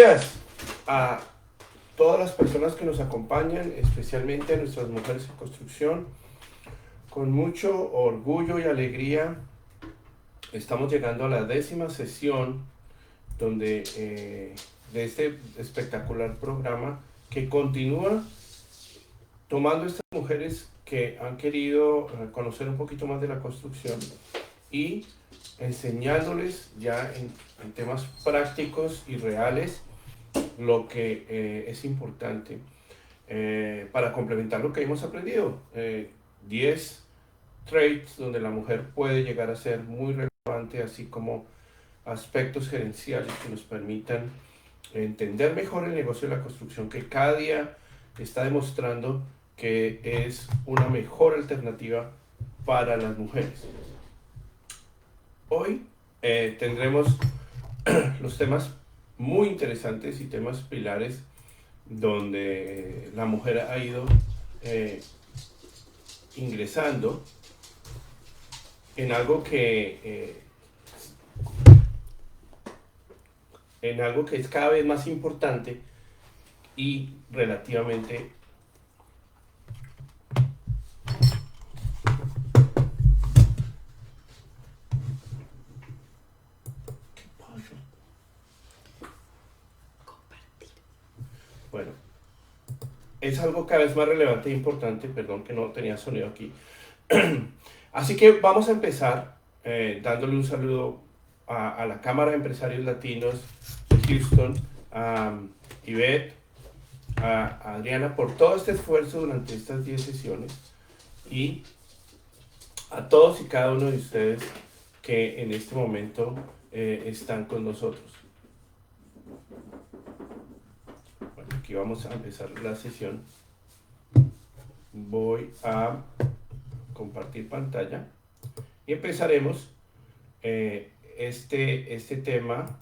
días a todas las personas que nos acompañan, especialmente a nuestras mujeres en construcción. Con mucho orgullo y alegría estamos llegando a la 10ª sesión de este espectacular programa que continúa tomando estas mujeres que han querido conocer un poquito más de la construcción y enseñándoles ya en temas prácticos y reales lo que es importante para complementar lo que hemos aprendido. 10 traits donde la mujer puede llegar a ser muy relevante, así como aspectos gerenciales que nos permitan entender mejor el negocio de la construcción, que cada día está demostrando que es una mejor alternativa para las mujeres. Hoy tendremos los temas muy interesantes y temas pilares donde la mujer ha ido ingresando en algo que es cada vez más importante y relativamente bueno, es algo cada vez más relevante e importante. Perdón que no tenía sonido aquí. Así que vamos a empezar dándole un saludo a la Cámara de Empresarios Latinos de Houston, a Ivette, a Adriana por todo este esfuerzo durante estas 10 sesiones y a todos y cada uno de ustedes que en este momento están con nosotros. Bueno, aquí vamos a empezar la sesión. Voy a compartir pantalla y empezaremos este tema.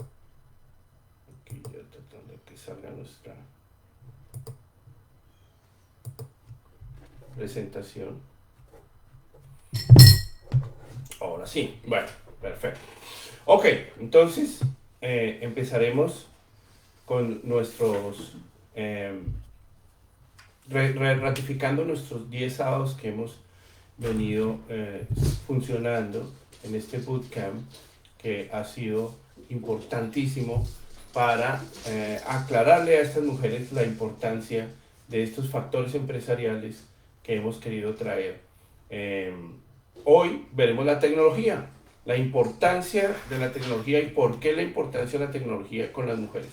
Aquí ya tratando de que salga nuestra presentación. Ahora sí, bueno, perfecto. Ok, entonces empezaremos con nuestros ratificando nuestros 10 sábados que hemos venido funcionando en este bootcamp, que ha sido importantísimo para aclararle a estas mujeres la importancia de estos factores empresariales que hemos querido traer. Hoy veremos la tecnología, la importancia de la tecnología y por qué la importancia de la tecnología con las mujeres.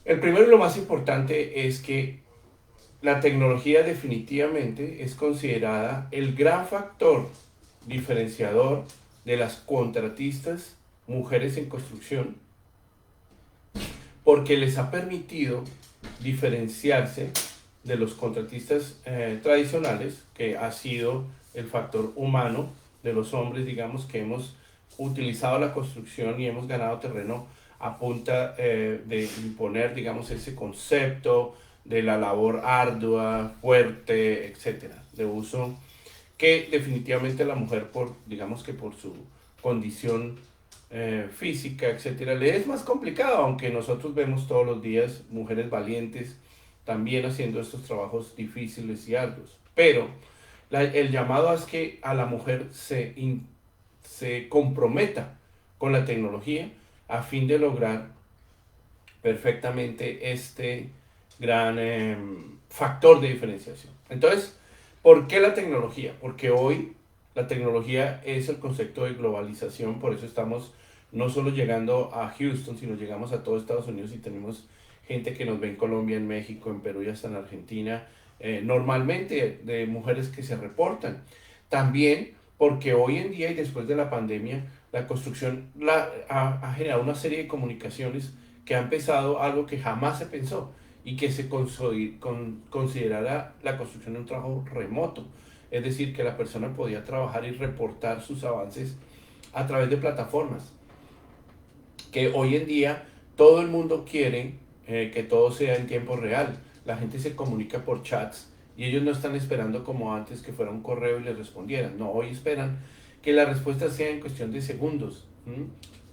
El primero y lo más importante es que la tecnología definitivamente es considerada el gran factor diferenciador de las contratistas mujeres en construcción, porque les ha permitido diferenciarse de los contratistas tradicionales, que ha sido el factor humano de los hombres, digamos, que hemos utilizado la construcción y hemos ganado terreno a punta de imponer, digamos, ese concepto de la labor ardua, fuerte, etcétera, de uso, que definitivamente la mujer, digamos que por su condición física, etcétera, le es más complicado, aunque nosotros vemos todos los días mujeres valientes también haciendo estos trabajos difíciles y arduos. Pero el llamado es que a la mujer se comprometa con la tecnología a fin de lograr perfectamente este gran factor de diferenciación. Entonces, ¿por qué la tecnología? Porque hoy la tecnología es el concepto de globalización, por eso estamos no solo llegando a Houston, sino llegamos a todo Estados Unidos y tenemos gente que nos ve en Colombia, en México, en Perú y hasta en Argentina, normalmente de mujeres que se reportan. También porque hoy en día y después de la pandemia, la construcción ha generado una serie de comunicaciones que ha empezado algo que jamás se pensó y que se considerara la construcción un trabajo remoto. Es decir, que la persona podía trabajar y reportar sus avances a través de plataformas. Que hoy en día todo el mundo quiere que todo sea en tiempo real. La gente se comunica por chats y ellos no están esperando como antes que fuera un correo y les respondieran. No, hoy esperan que la respuesta sea en cuestión de segundos.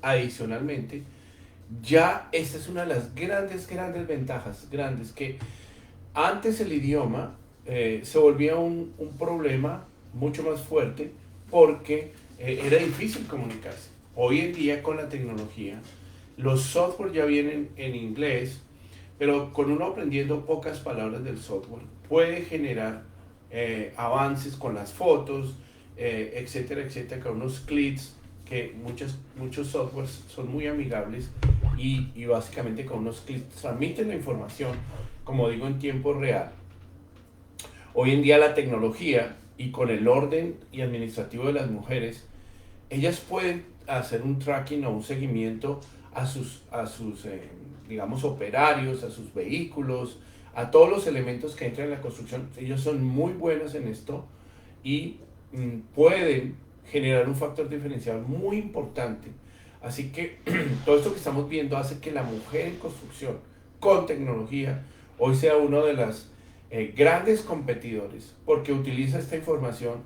Adicionalmente, ya esta es una de las grandes ventajas, grandes, que antes el idioma se volvía un problema mucho más fuerte porque era difícil comunicarse. Hoy en día con la tecnología, los software ya vienen en inglés, pero con uno aprendiendo pocas palabras del software puede generar avances con las fotos, etcétera, etcétera, con unos clics que muchos softwares son muy amigables y básicamente con unos clics transmiten la información, como digo, en tiempo real. Hoy en día la tecnología y con el orden y administrativo de las mujeres, ellas pueden hacer un tracking o un seguimiento a sus digamos, operarios, a sus vehículos, a todos los elementos que entran en la construcción. Ellos son muy buenos en esto y pueden generar un factor diferencial muy importante. Así que todo esto que estamos viendo hace que la mujer en construcción con tecnología hoy sea uno de los grandes competidores porque utiliza esta información,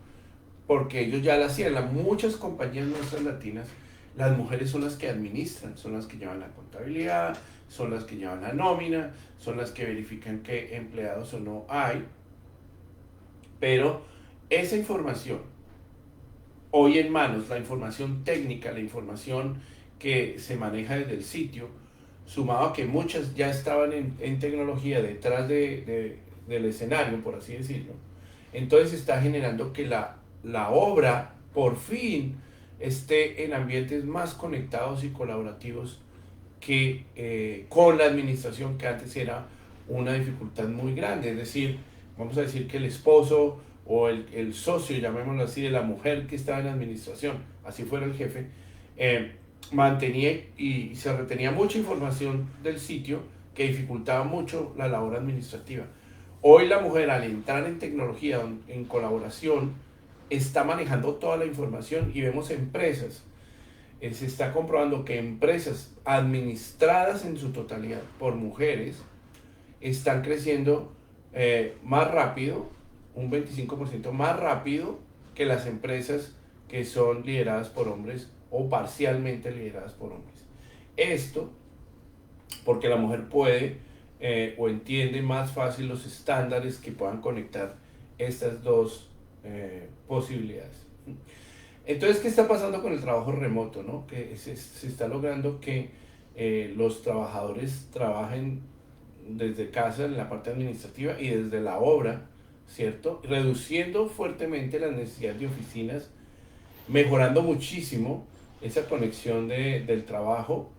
porque ellos ya la hacían. Muchas compañías nuestras latinas, las mujeres son las que administran, son las que llevan la contabilidad, son las que llevan la nómina, son las que verifican qué empleados o no hay, pero esa información hoy en manos, la información técnica, la información que se maneja desde el sitio, sumado a que muchas ya estaban en tecnología detrás del escenario, por así decirlo, entonces está generando que la obra por fin esté en ambientes más conectados y colaborativos que con la administración, que antes era una dificultad muy grande. Es decir, vamos a decir que el esposo o el socio, llamémoslo así, de la mujer que estaba en la administración, así fuera el jefe, mantenía y se retenía mucha información del sitio que dificultaba mucho la labor administrativa. Hoy la mujer, al entrar en tecnología, en colaboración, está manejando toda la información y vemos empresas. Se está comprobando que empresas administradas en su totalidad por mujeres están creciendo más rápido, un 25% más rápido que las empresas que son lideradas por hombres o parcialmente lideradas por hombres. Esto porque la mujer puede o entiende más fácil los estándares que puedan conectar estas dos posibilidades. Entonces, ¿qué está pasando con el trabajo remoto? ¿No? Que se está logrando que los trabajadores trabajen desde casa en la parte administrativa y desde la obra, ¿cierto? Reduciendo fuertemente las necesidades de oficinas, mejorando muchísimo esa conexión del trabajo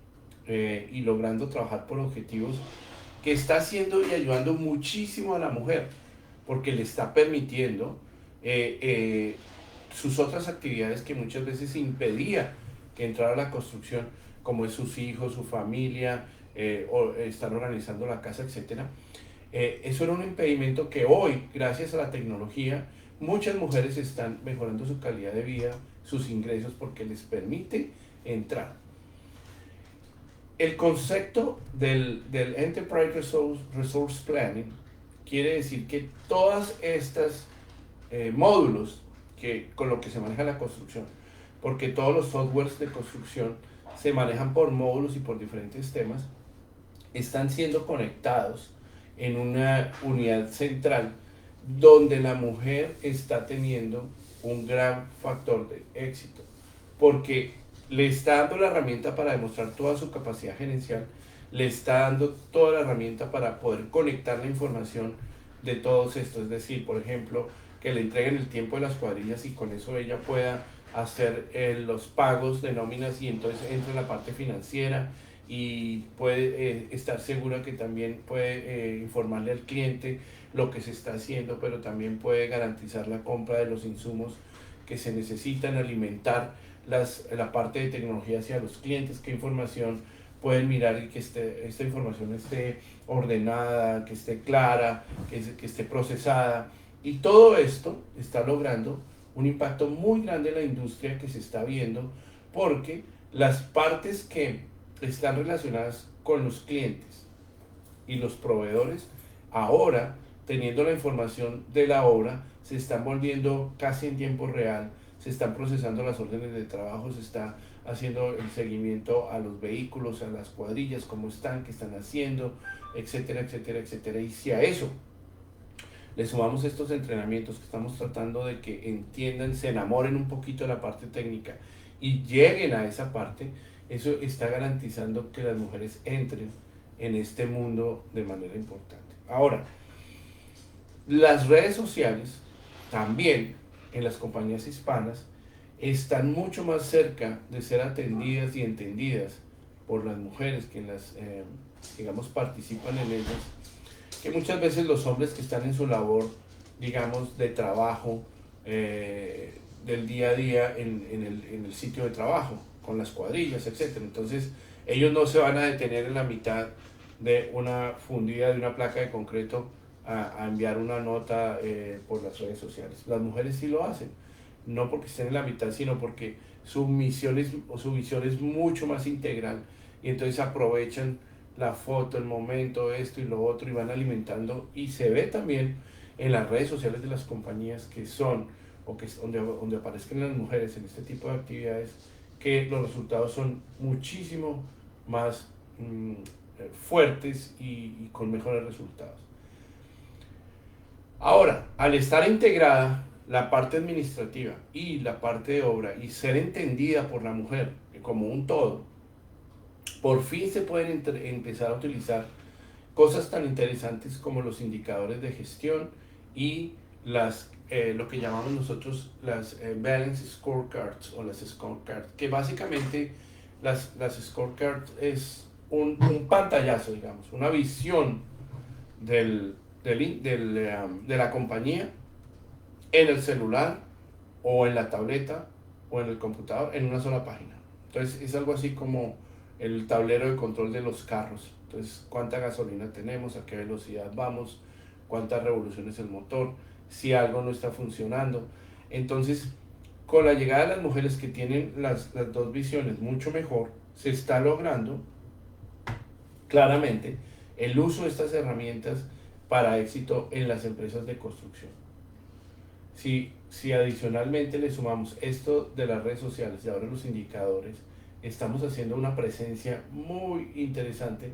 y logrando trabajar por objetivos, que está haciendo y ayudando muchísimo a la mujer, porque le está permitiendo sus otras actividades que muchas veces impedía que entrara a la construcción, como es sus hijos, su familia, o estar organizando la casa, etcétera. Eso era un impedimento que hoy, gracias a la tecnología, muchas mujeres están mejorando su calidad de vida, sus ingresos, porque les permite entrar. El concepto del Enterprise Resource Planning quiere decir que todas estas módulos con lo que se maneja la construcción, porque todos los softwares de construcción se manejan por módulos y por diferentes temas, están siendo conectados en una unidad central donde la mujer está teniendo un gran factor de éxito, porque le está dando la herramienta para demostrar toda su capacidad gerencial, le está dando toda la herramienta para poder conectar la información de todos estos, es decir, por ejemplo, que le entreguen el tiempo de las cuadrillas y con eso ella pueda hacer los pagos de nóminas y entonces entra en la parte financiera y puede estar segura que también puede informarle al cliente lo que se está haciendo, pero también puede garantizar la compra de los insumos que se necesitan, alimentar la parte de tecnología hacia los clientes, qué información pueden mirar y que esta información esté ordenada, que esté clara, que esté procesada. Y todo esto está logrando un impacto muy grande en la industria que se está viendo, porque las partes que están relacionadas con los clientes y los proveedores, ahora, teniendo la información de la obra, se están volviendo casi en tiempo real, se están procesando las órdenes de trabajo, se está haciendo el seguimiento a los vehículos, a las cuadrillas, cómo están, qué están haciendo, etcétera, etcétera, etcétera. Y si a eso le sumamos estos entrenamientos que estamos tratando de que entiendan, se enamoren un poquito de la parte técnica y lleguen a esa parte, eso está garantizando que las mujeres entren en este mundo de manera importante. Ahora, las redes sociales también en las compañías hispanas están mucho más cerca de ser atendidas y entendidas por las mujeres que digamos, participan en ellas, que muchas veces los hombres que están en su labor, digamos, de trabajo, del día a día en el sitio de trabajo, con las cuadrillas, etc. Entonces, ellos no se van a detener en la mitad de una fundida de una placa de concreto a enviar una nota por las redes sociales. Las mujeres sí lo hacen, no porque estén en la mitad, sino porque su misión o su visión es mucho más integral y entonces aprovechan la foto, el momento, esto y lo otro y van alimentando y se ve también en las redes sociales de las compañías que son o que donde aparezcan las mujeres en este tipo de actividades que los resultados son muchísimo más fuertes y con mejores resultados. Ahora, al estar integrada la parte administrativa y la parte de obra y ser entendida por la mujer como un todo, por fin se pueden empezar a utilizar cosas tan interesantes como los indicadores de gestión y lo que llamamos nosotros las Balance Scorecards o las Scorecards, que básicamente las Scorecards es un pantallazo, digamos, una visión de la compañía en el celular o en la tableta o en el computador en una sola página. Entonces es algo así como el tablero de control de los carros. Entonces, cuánta gasolina tenemos, a qué velocidad vamos, cuántas revoluciones el motor, si algo no está funcionando. Entonces, con la llegada de las mujeres que tienen las dos visiones mucho mejor, se está logrando claramente el uso de estas herramientas para éxito en las empresas de construcción. Si adicionalmente le sumamos esto de las redes sociales y ahora los indicadores, estamos haciendo una presencia muy interesante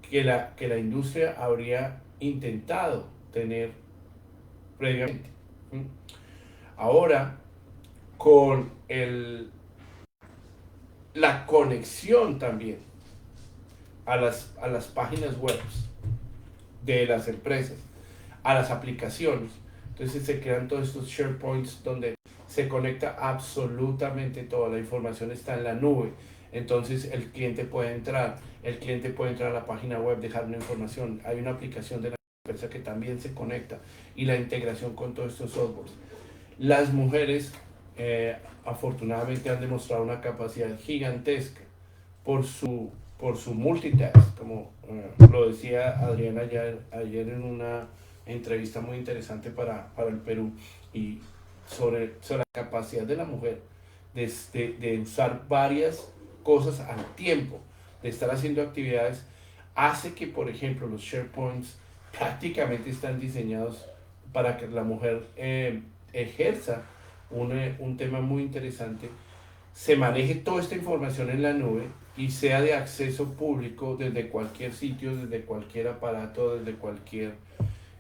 que la industria habría intentado tener previamente. Ahora, con la conexión también a las páginas web de las empresas, a las aplicaciones, entonces se crean todos estos SharePoints donde se conecta absolutamente toda la información, está en la nube. Entonces el cliente puede entrar a la página web, dejar una información. Hay una aplicación de la empresa que también se conecta y la integración con todos estos softwares. Las mujeres afortunadamente han demostrado una capacidad gigantesca por su multitask, como lo decía Adriana ayer en una entrevista muy interesante para el Perú, y sobre la capacidad de la mujer de usar varias cosas al tiempo, de estar haciendo actividades, hace que, por ejemplo, los SharePoints prácticamente están diseñados para que la mujer ejerza un tema muy interesante, se maneje toda esta información en la nube y sea de acceso público desde cualquier sitio, desde cualquier aparato, desde cualquier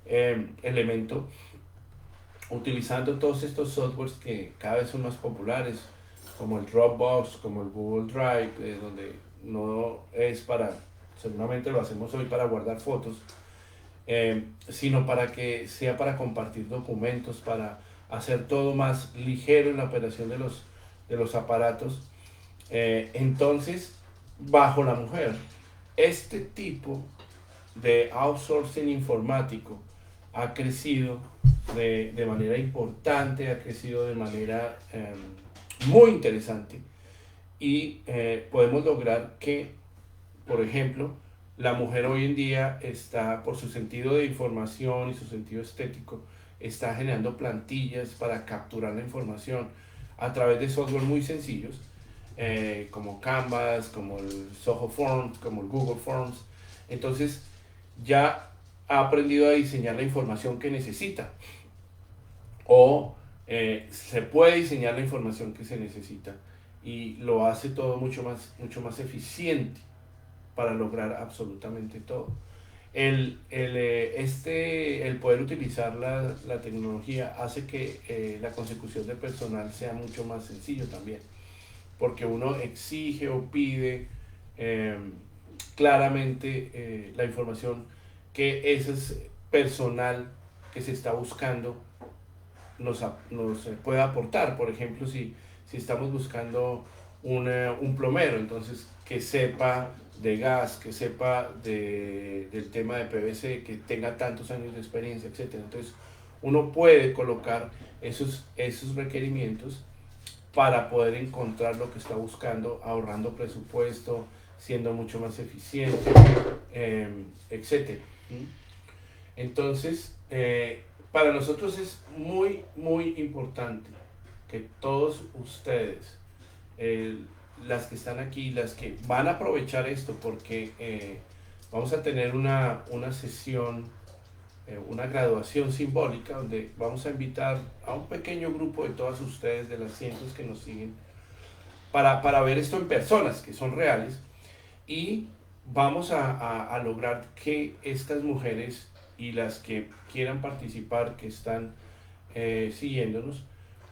elemento, utilizando todos estos softwares que cada vez son más populares, como el Dropbox, como el Google Drive, donde no es seguramente lo hacemos hoy para guardar fotos, sino para que sea para compartir documentos, para hacer todo más ligero en la operación de los aparatos. Entonces, bajo la mujer, este tipo de outsourcing informático ha crecido de manera importante, ha crecido de manera muy interesante y podemos lograr que, por ejemplo, la mujer hoy en día está, por su sentido de información y su sentido estético, está generando plantillas para capturar la información a través de software muy sencillos, como Canvas, como el Zoho Forms, como el Google Forms. Entonces ya ha aprendido a diseñar la información que necesita, o se puede diseñar la información que se necesita y lo hace todo mucho más eficiente para lograr absolutamente todo. El poder utilizar la tecnología hace que la consecución de personal sea mucho más sencillo también, porque uno exige o pide eh, claramente la información que ese es personal que se está buscando nos puede aportar. Por ejemplo, si estamos buscando un plomero, entonces que sepa de gas, que sepa del tema de PVC, que tenga tantos años de experiencia, etcétera. Entonces, uno puede colocar esos requerimientos para poder encontrar lo que está buscando, ahorrando presupuesto, siendo mucho más eficiente, etcétera. Entonces, para nosotros es muy importante que todos ustedes, eh, las que están aquí, las que van a aprovechar esto, porque vamos a tener una sesión, una graduación simbólica, donde vamos a invitar a un pequeño grupo de todas ustedes, de las cientos que nos siguen, para ver esto en personas, que son reales, y vamos a lograr que estas mujeres y las que quieran participar, que están siguiéndonos,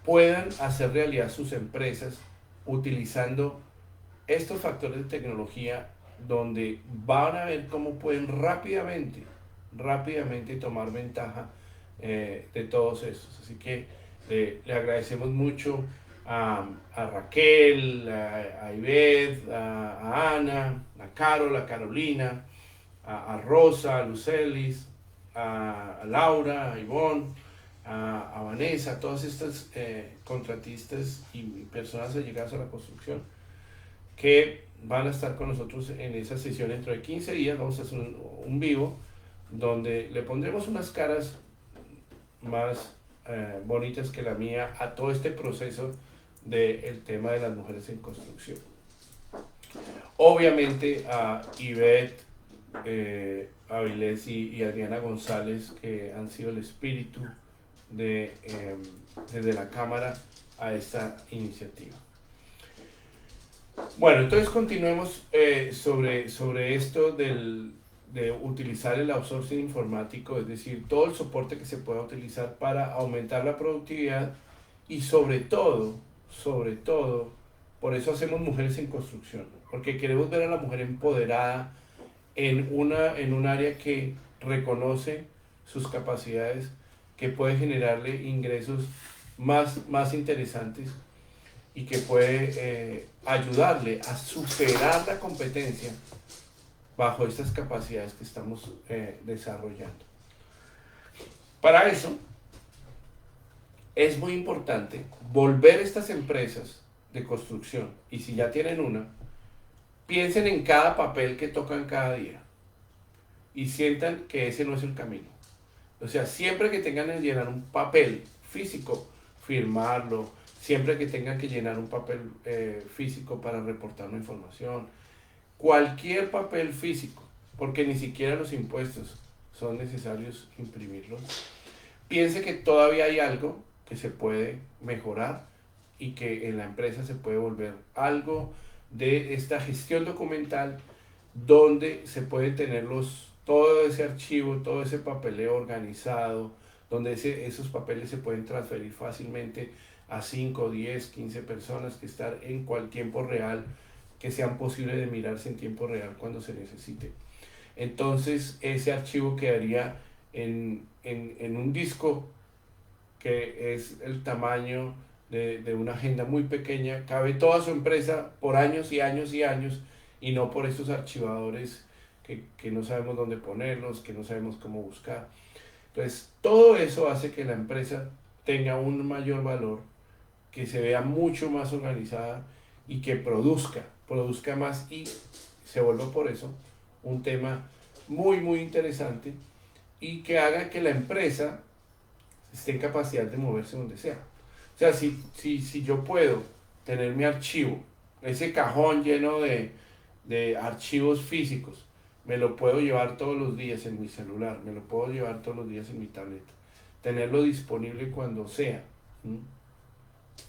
puedan hacer realidad sus empresas utilizando estos factores de tecnología, donde van a ver cómo pueden rápidamente tomar ventaja de todos estos. Así que le agradecemos mucho a Raquel, a Ivette, a Ana, a Carol, a Carolina, a Rosa, a Lucelis, a Laura, a Ivonne, a Vanessa, todas estas contratistas y personas allegadas a la construcción que van a estar con nosotros en esa sesión dentro de 15 días. Vamos a hacer un vivo donde le pondremos unas caras más bonitas que la mía a todo este proceso del tema de las mujeres en construcción. Obviamente a Ivette, Avilés y Adriana González, que han sido el espíritu desde la Cámara a esta iniciativa. Bueno, entonces continuemos sobre esto de utilizar el outsourcing informático, es decir, todo el soporte que se pueda utilizar para aumentar la productividad y sobre todo, por eso hacemos Mujeres en Construcción, porque queremos ver a la mujer empoderada en un área que reconoce sus capacidades, que puede generarle ingresos más interesantes y que puede ayudarle a superar la competencia bajo estas capacidades que estamos desarrollando. Para eso es muy importante volver estas empresas de construcción, y si ya tienen una, piensen en cada papel que tocan cada día y sientan que ese no es el camino. O sea, siempre que tengan que llenar un papel físico, firmarlo, siempre que tengan que llenar un papel físico para reportar una información, cualquier papel físico, porque ni siquiera los impuestos son necesarios imprimirlos, piense que todavía hay algo que se puede mejorar y que en la empresa se puede volver algo de esta gestión documental, donde se puede tener todo ese archivo, todo ese papeleo organizado, donde esos papeles se pueden transferir fácilmente a 5, 10, 15 personas, que estar en cualquier tiempo real, que sean posibles de mirarse en tiempo real cuando se necesite. Entonces ese archivo quedaría en un disco que es el tamaño de una agenda muy pequeña, cabe toda su empresa por años y años y años, y no por estos archivadores que no sabemos dónde ponerlos, que no sabemos cómo buscar. Entonces, todo eso hace que la empresa tenga un mayor valor, que se vea mucho más organizada y que produzca más, y se vuelva por eso un tema muy interesante, y que haga que la empresa esté en capacidad de moverse donde sea. O sea, si yo puedo tener mi archivo, ese cajón lleno de archivos físicos, me lo puedo llevar todos los días en mi celular, me lo puedo llevar todos los días en mi tableta, tenerlo disponible cuando sea.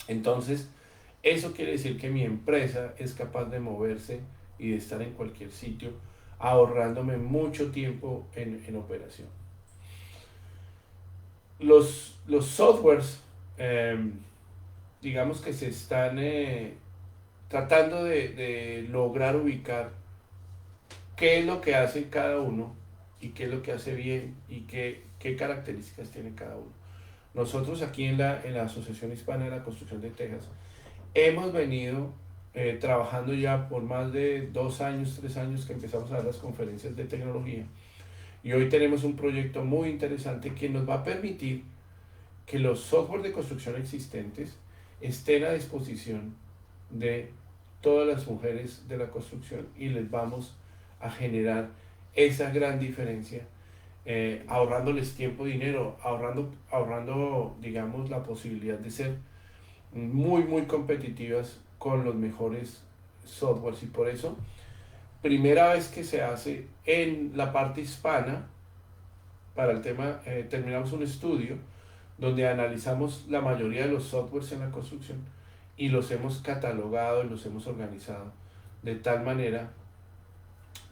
Entonces, Eso quiere decir que mi empresa es capaz de moverse y de estar en cualquier sitio, ahorrándome mucho tiempo en operación. Los softwares, eh, digamos que se están tratando de lograr ubicar qué es lo que hace cada uno y qué es lo que hace bien y qué características tiene cada uno. Nosotros aquí en la Asociación Hispana de la Construcción de Texas hemos venido trabajando ya por más de 2 años, 3 años que empezamos a dar las conferencias de tecnología, y hoy tenemos un proyecto muy interesante que nos va a permitir que los software de construcción existentes estén a disposición de todas las mujeres de la construcción, y les vamos a generar esa gran diferencia, ahorrándoles tiempo y dinero, ahorrando, digamos, la posibilidad de ser muy, muy competitivas con los mejores softwares. Y por eso, primera vez que se hace en la parte hispana, para el tema, terminamos un estudio donde analizamos la mayoría de los softwares en la construcción y los hemos catalogado y los hemos organizado de tal manera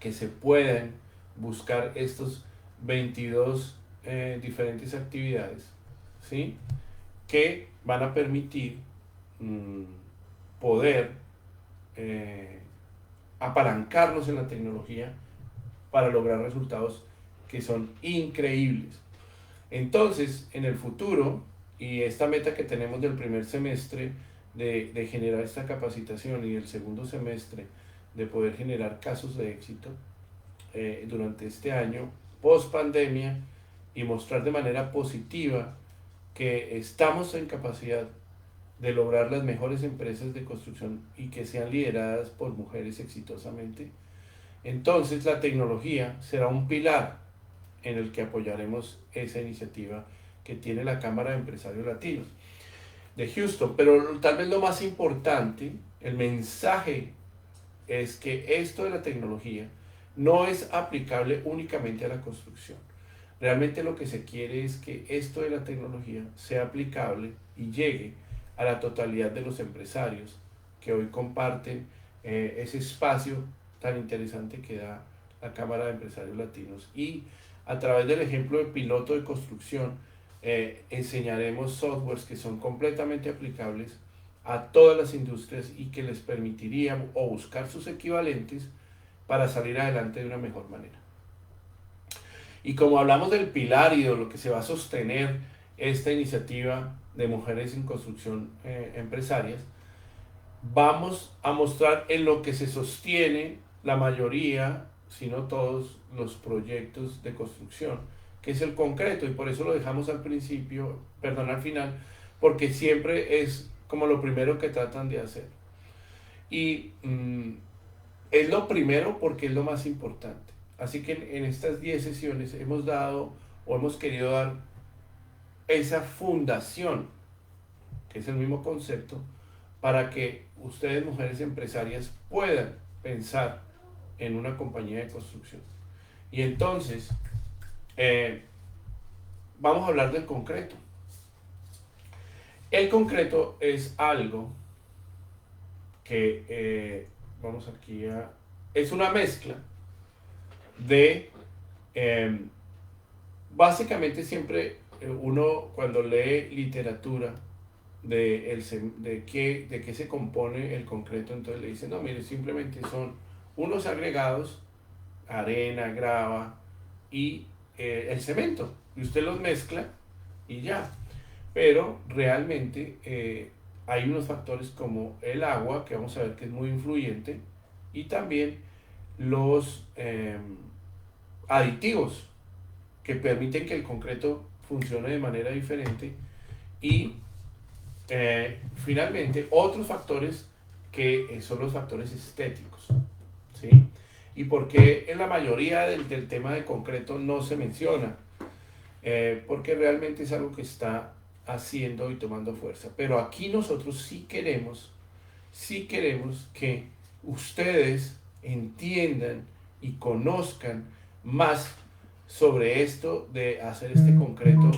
que se pueden buscar estos 22 diferentes actividades, ¿sí? Que van a permitir mm, poder eh, apalancarnos en la tecnología para lograr resultados que son increíbles. Entonces, en el futuro, y esta meta que tenemos del primer semestre de generar esta capacitación, y del segundo semestre de poder generar casos de éxito durante este año, post pandemia, y mostrar de manera positiva que estamos en capacidad de lograr las mejores empresas de construcción y que sean lideradas por mujeres exitosamente, entonces la tecnología será un pilar en el que apoyaremos esa iniciativa que tiene la Cámara de Empresarios Latinos de Houston. Pero tal vez lo más importante, el mensaje, es que esto de la tecnología no es aplicable únicamente a la construcción. Realmente lo que se quiere es que esto de la tecnología sea aplicable y llegue a la totalidad de los empresarios que hoy comparten ese espacio tan interesante que da la Cámara de Empresarios Latinos. Y a través del ejemplo de piloto de construcción, enseñaremos softwares que son completamente aplicables a todas las industrias y que les permitirían o buscar sus equivalentes para salir adelante de una mejor manera. Y como hablamos del pilar y de lo que se va a sostener esta iniciativa de mujeres en construcción empresarias, vamos a mostrar en lo que se sostiene la mayoría, si no todos, los proyectos de construcción, que es el concreto, y por eso lo dejamos al principio, perdón, al final, porque siempre es como lo primero que tratan de hacer. Y es lo primero porque es lo más importante. Así que en estas 10 sesiones hemos dado o hemos querido dar esa fundación, que es el mismo concepto, para que ustedes, mujeres empresarias, puedan pensar en una compañía de construcción. Y entonces, vamos a hablar del concreto. El concreto es algo que, vamos aquí a, es una mezcla de, básicamente siempre uno cuando lee literatura de qué se compone el concreto, entonces le dicen, no, mire, simplemente son unos agregados, arena, grava y el cemento, y usted los mezcla y ya. Pero realmente hay unos factores como el agua, que vamos a ver que es muy influyente, y también los aditivos que permiten que el concreto funcione de manera diferente, y finalmente otros factores que son los factores estéticos, ¿sí? Y porque en la mayoría del tema de concreto no se menciona, porque realmente es algo que está haciendo y tomando fuerza. Pero aquí nosotros sí queremos que ustedes entiendan y conozcan más sobre esto de hacer este concreto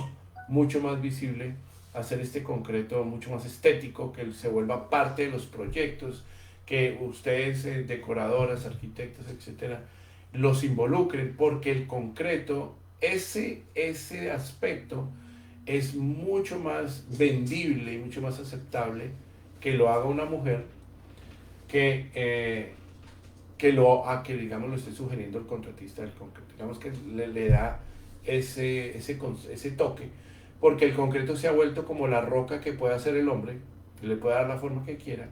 mucho más visible hacer este concreto mucho más estético, que se vuelva parte de los proyectos, que ustedes, decoradoras, arquitectos, etcétera, los involucren, porque el concreto, ese aspecto es mucho más vendible y mucho más aceptable que lo haga una mujer que, que digamos lo esté sugiriendo el contratista del concreto. Digamos que le da ese toque, porque el concreto se ha vuelto como la roca que puede hacer el hombre, que le puede dar la forma que quiera,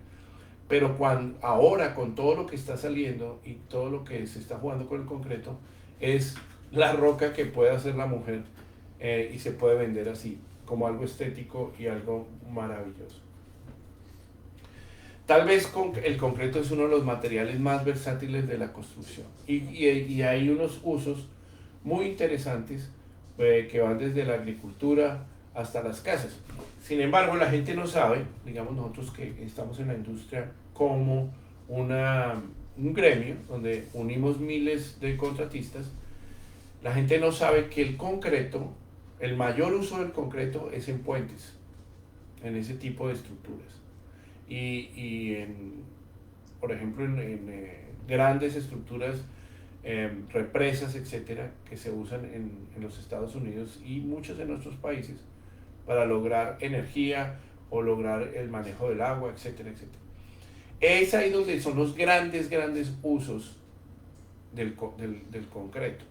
pero ahora con todo lo que está saliendo y todo lo que se está jugando con el concreto, es la roca que puede hacer la mujer, y se puede vender así, como algo estético y algo maravilloso. Tal vez el concreto es uno de los materiales más versátiles de la construcción y hay unos usos muy interesantes, que van desde la agricultura hasta las casas. Sin embargo, la gente no sabe, digamos nosotros que estamos en la industria como un gremio donde unimos miles de contratistas, la gente no sabe que el concreto, el mayor uso del concreto es en puentes, en ese tipo de estructuras. Por ejemplo, en grandes estructuras, represas, etcétera, que se usan en los Estados Unidos y muchos de nuestros países para lograr energía o lograr el manejo del agua, etcétera, etcétera. Es ahí donde son los grandes usos del concreto.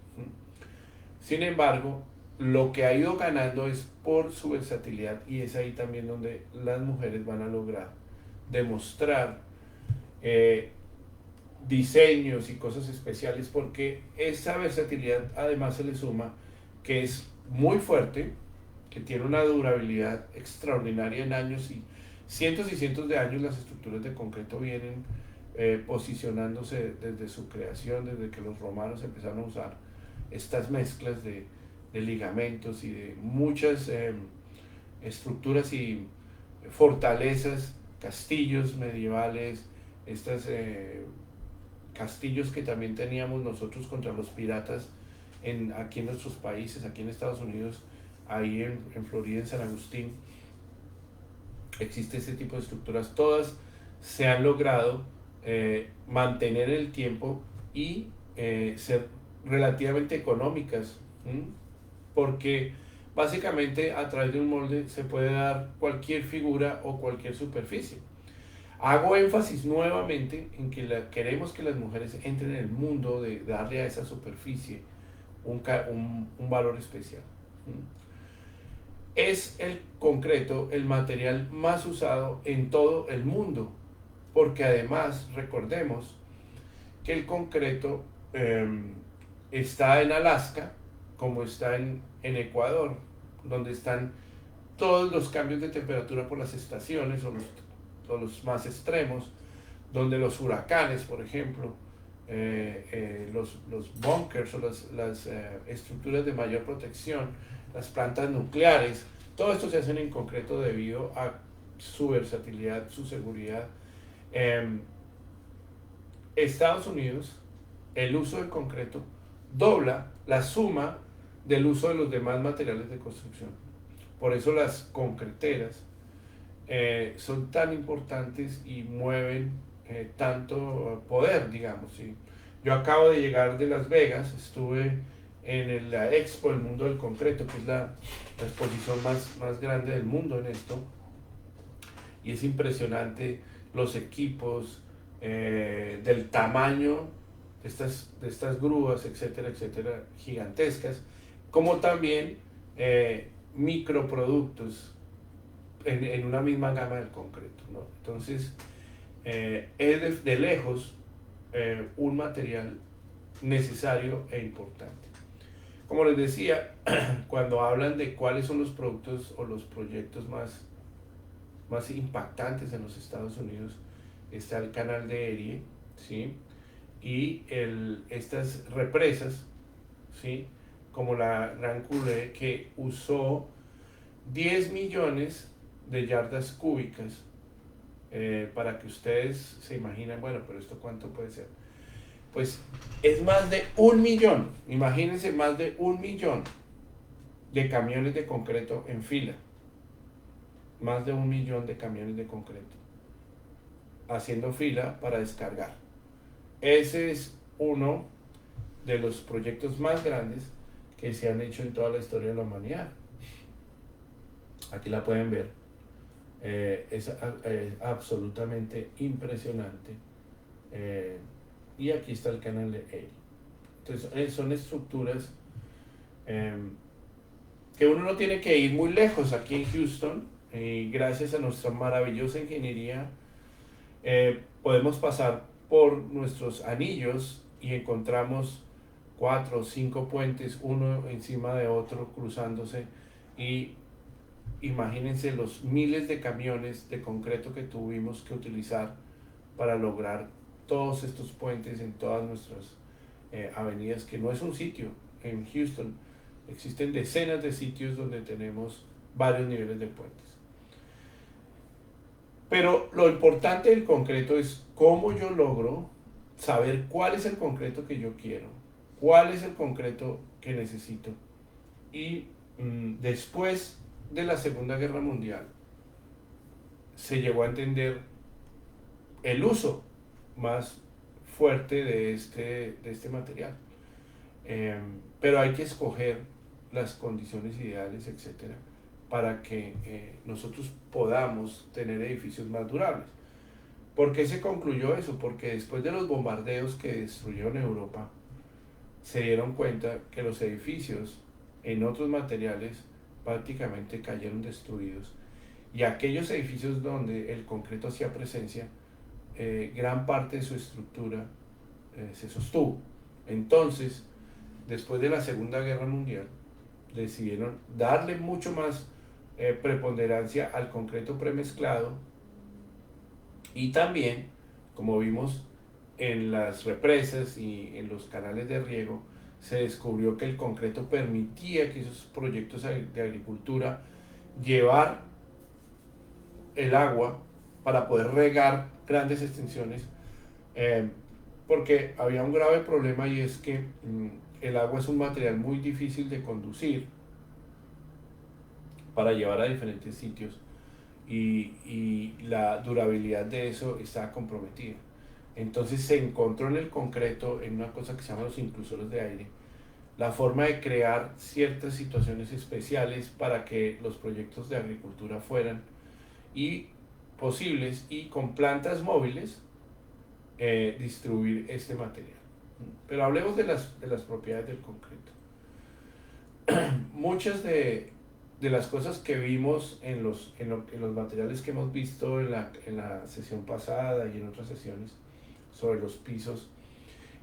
Sin embargo, lo que ha ido ganando es por su versatilidad, y es ahí también donde las mujeres van a lograr demostrar diseños y cosas especiales, porque esa versatilidad además se le suma que es muy fuerte, que tiene una durabilidad extraordinaria en años, y cientos de años las estructuras de concreto vienen posicionándose desde su creación, desde que los romanos empezaron a usar estas mezclas de ligamentos y de muchas estructuras y fortalezas, castillos medievales, estos castillos que también teníamos nosotros contra los piratas aquí en nuestros países, aquí en Estados Unidos, ahí en Florida, en San Agustín, existe ese tipo de estructuras. Todas se han logrado mantener el tiempo y ser relativamente económicas, porque básicamente a través de un molde se puede dar cualquier figura o cualquier superficie. Hago énfasis nuevamente en que queremos que las mujeres entren en el mundo de darle a esa superficie un valor especial. Es el concreto el material más usado en todo el mundo, porque además recordemos que el concreto está en Alaska, como está en Ecuador, donde están todos los cambios de temperatura por las estaciones o los más extremos, donde los huracanes, por ejemplo, los bunkers o las estructuras de mayor protección, las plantas nucleares, todo esto se hace en concreto debido a su versatilidad, su seguridad. Estados Unidos, el uso del concreto dobla la suma del uso de los demás materiales de construcción. Por eso las concreteras son tan importantes y mueven tanto poder, digamos. ¿Sí? Yo acabo de llegar de Las Vegas, estuve en la Expo, el mundo del concreto, que es la exposición más grande del mundo en esto, y es impresionante los equipos, del tamaño de estas grúas, etcétera, etcétera, gigantescas, como también microproductos en una misma gama del concreto, ¿no? Entonces, es de lejos un material necesario e importante. Como les decía, cuando hablan de cuáles son los productos o los proyectos más impactantes en los Estados Unidos, está el canal de Erie, ¿sí? Y estas represas, ¿sí? Como la Gran Coulee, que usó 10 millones de yardas cúbicas, para que ustedes se imaginen, bueno, pero esto cuánto puede ser. Pues es más de 1 millón, imagínense, más de 1 millón de camiones de concreto en fila. más de 1 millón de camiones de concreto haciendo fila para descargar. Ese es uno de los proyectos más grandes que se han hecho en toda la historia de la humanidad. Aquí la pueden ver. Es absolutamente impresionante. Y aquí está el canal de Erie. Entonces, son estructuras que uno no tiene que ir muy lejos aquí en Houston. Y gracias a nuestra maravillosa ingeniería, podemos pasar por nuestros anillos y encontramos 4 o 5 puentes, uno encima de otro, cruzándose. Y imagínense los miles de camiones de concreto que tuvimos que utilizar para lograr todos estos puentes en todas nuestras avenidas, que no es un sitio. En Houston existen decenas de sitios donde tenemos varios niveles de puentes. Pero lo importante del concreto es cómo yo logro saber cuál es el concreto que yo quiero, cuál es el concreto que necesito. Y después de la Segunda Guerra Mundial se llegó a entender el uso más fuerte de este material. Pero hay que escoger las condiciones ideales, etcétera, para que nosotros podamos tener edificios más durables. ¿Por qué se concluyó eso? Porque después de los bombardeos que destruyeron Europa, se dieron cuenta que los edificios en otros materiales prácticamente cayeron destruidos. Y aquellos edificios donde el concreto hacía presencia, gran parte de su estructura se sostuvo. Entonces, después de la Segunda Guerra Mundial, decidieron darle mucho más preponderancia al concreto premezclado, y también, como vimos en las represas y en los canales de riego, se descubrió que el concreto permitía que esos proyectos de agricultura llevar el agua para poder regar grandes extensiones, porque había un grave problema, y es que el agua es un material muy difícil de conducir para llevar a diferentes sitios, y la durabilidad de eso está comprometida. Entonces se encontró en el concreto, en una cosa que se llama los inclusores de aire, la forma de crear ciertas situaciones especiales para que los proyectos de agricultura fueran y posibles, y con plantas móviles distribuir este material. Pero hablemos de las propiedades del concreto. Muchas de las cosas que vimos en los materiales que hemos visto en la sesión pasada y en otras sesiones sobre los pisos,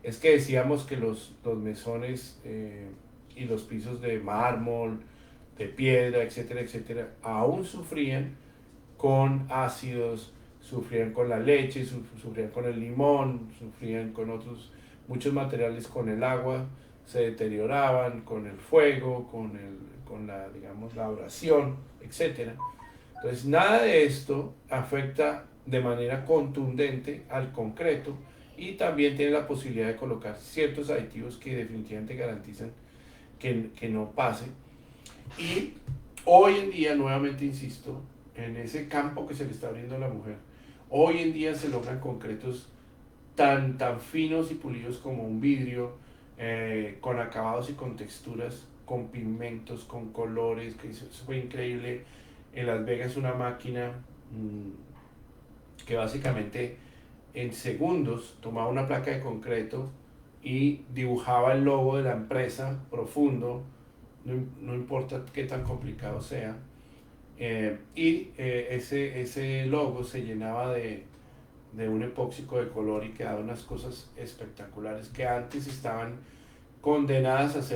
es que decíamos que los mesones y los pisos de mármol, de piedra, etcétera, etcétera, aún sufrían con ácidos, sufrían con la leche, sufrían con el limón, sufrían con muchos materiales, con el agua, se deterioraban con el fuego, con la, digamos, la abrasión, etcétera. Entonces, nada de esto afecta de manera contundente al concreto, y también tiene la posibilidad de colocar ciertos aditivos que definitivamente garantizan que no pase. Y hoy en día, nuevamente insisto, en ese campo que se le está abriendo a la mujer, hoy en día se logran concretos tan finos y pulidos como un vidrio, con acabados y con texturas, con pigmentos, con colores, que eso fue increíble. En Las Vegas, una máquina que básicamente en segundos tomaba una placa de concreto y dibujaba el logo de la empresa profundo, no importa qué tan complicado sea, y ese logo se llenaba de un epóxico de color, y quedaban unas cosas espectaculares que antes estaban condenadas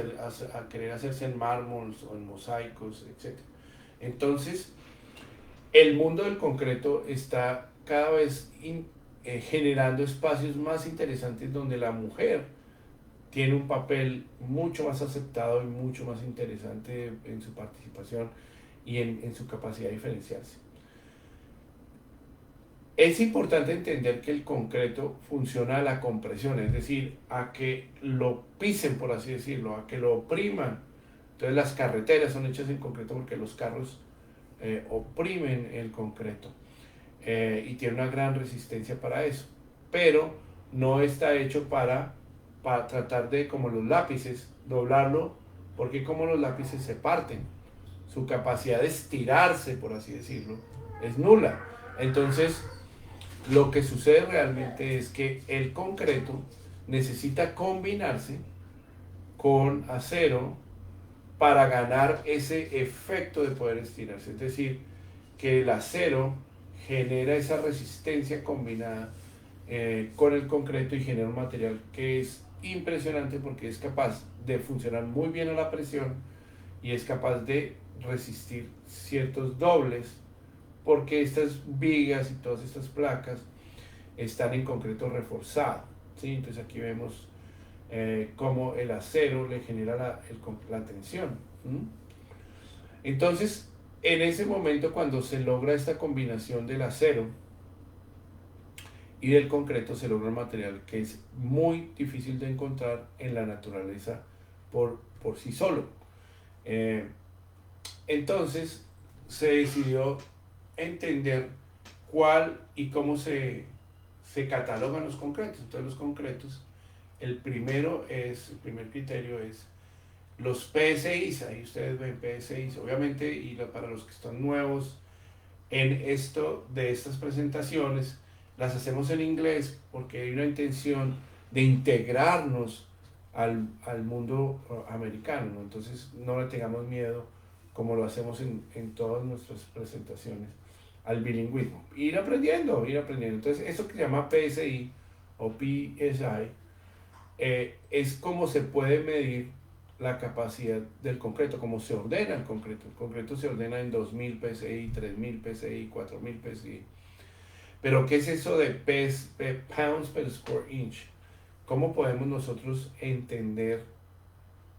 a querer hacerse en mármol o en mosaicos, etc. Entonces, el mundo del concreto está cada vez generando espacios más interesantes donde la mujer tiene un papel mucho más aceptado y mucho más interesante en su participación y en su capacidad de diferenciarse. Es importante entender que el concreto funciona a la compresión, es decir, a que lo pisen, por así decirlo, a que lo opriman. Entonces las carreteras son hechas en concreto porque los carros oprimen el concreto y tiene una gran resistencia para eso, pero no está hecho para tratar de, como los lápices, doblarlo, porque como los lápices se parten, su capacidad de estirarse, por así decirlo, es nula. Entonces, lo que sucede realmente es que el concreto necesita combinarse con acero para ganar ese efecto de poder estirarse. Es decir, que el acero genera esa resistencia combinada con el concreto y genera un material que es impresionante porque es capaz de funcionar muy bien a la presión y es capaz de resistir ciertos dobles porque estas vigas y todas estas placas están en concreto reforzado, ¿sí? Entonces aquí vemos cómo el acero le genera la tensión. ¿Mm? Entonces, en ese momento cuando se logra esta combinación del acero y del concreto, se logra un material que es muy difícil de encontrar en la naturaleza por sí solo. Eh, entonces, se decidió entender cuál y cómo se catalogan los concretos. Entonces, los concretos, el primer criterio es los PSIs. Ahí ustedes ven PSIs, obviamente, y para los que están nuevos en esto de estas presentaciones, las hacemos en inglés porque hay una intención de integrarnos al mundo americano, ¿no? Entonces no le tengamos miedo, como lo hacemos en todas nuestras presentaciones, al bilingüismo. Ir aprendiendo, ir aprendiendo. Entonces, eso que se llama PSI o PSI es como se puede medir la capacidad del concreto, cómo se ordena el concreto. El concreto se ordena en 2000 PSI, 3000 PSI, 4000 PSI. Pero, ¿qué es eso de pounds per square inch? ¿Cómo podemos nosotros entender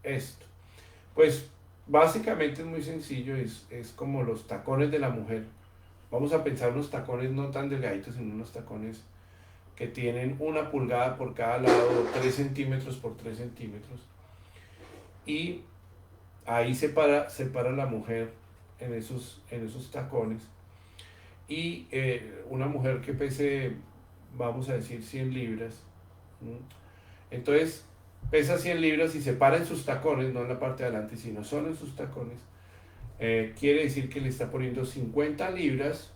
esto? Pues básicamente es muy sencillo, es como los tacones de la mujer. Vamos a pensar unos tacones no tan delgaditos, sino unos tacones que tienen 1 pulgada por cada lado, 3 centímetros por 3 centímetros. Y ahí separa la mujer en esos tacones. Y una mujer que pese, vamos a decir, 100 libras. ¿Mm? Entonces, pesa 100 libras y se para en sus tacones, no en la parte de adelante, sino solo en sus tacones. Quiere decir que le está poniendo 50 libras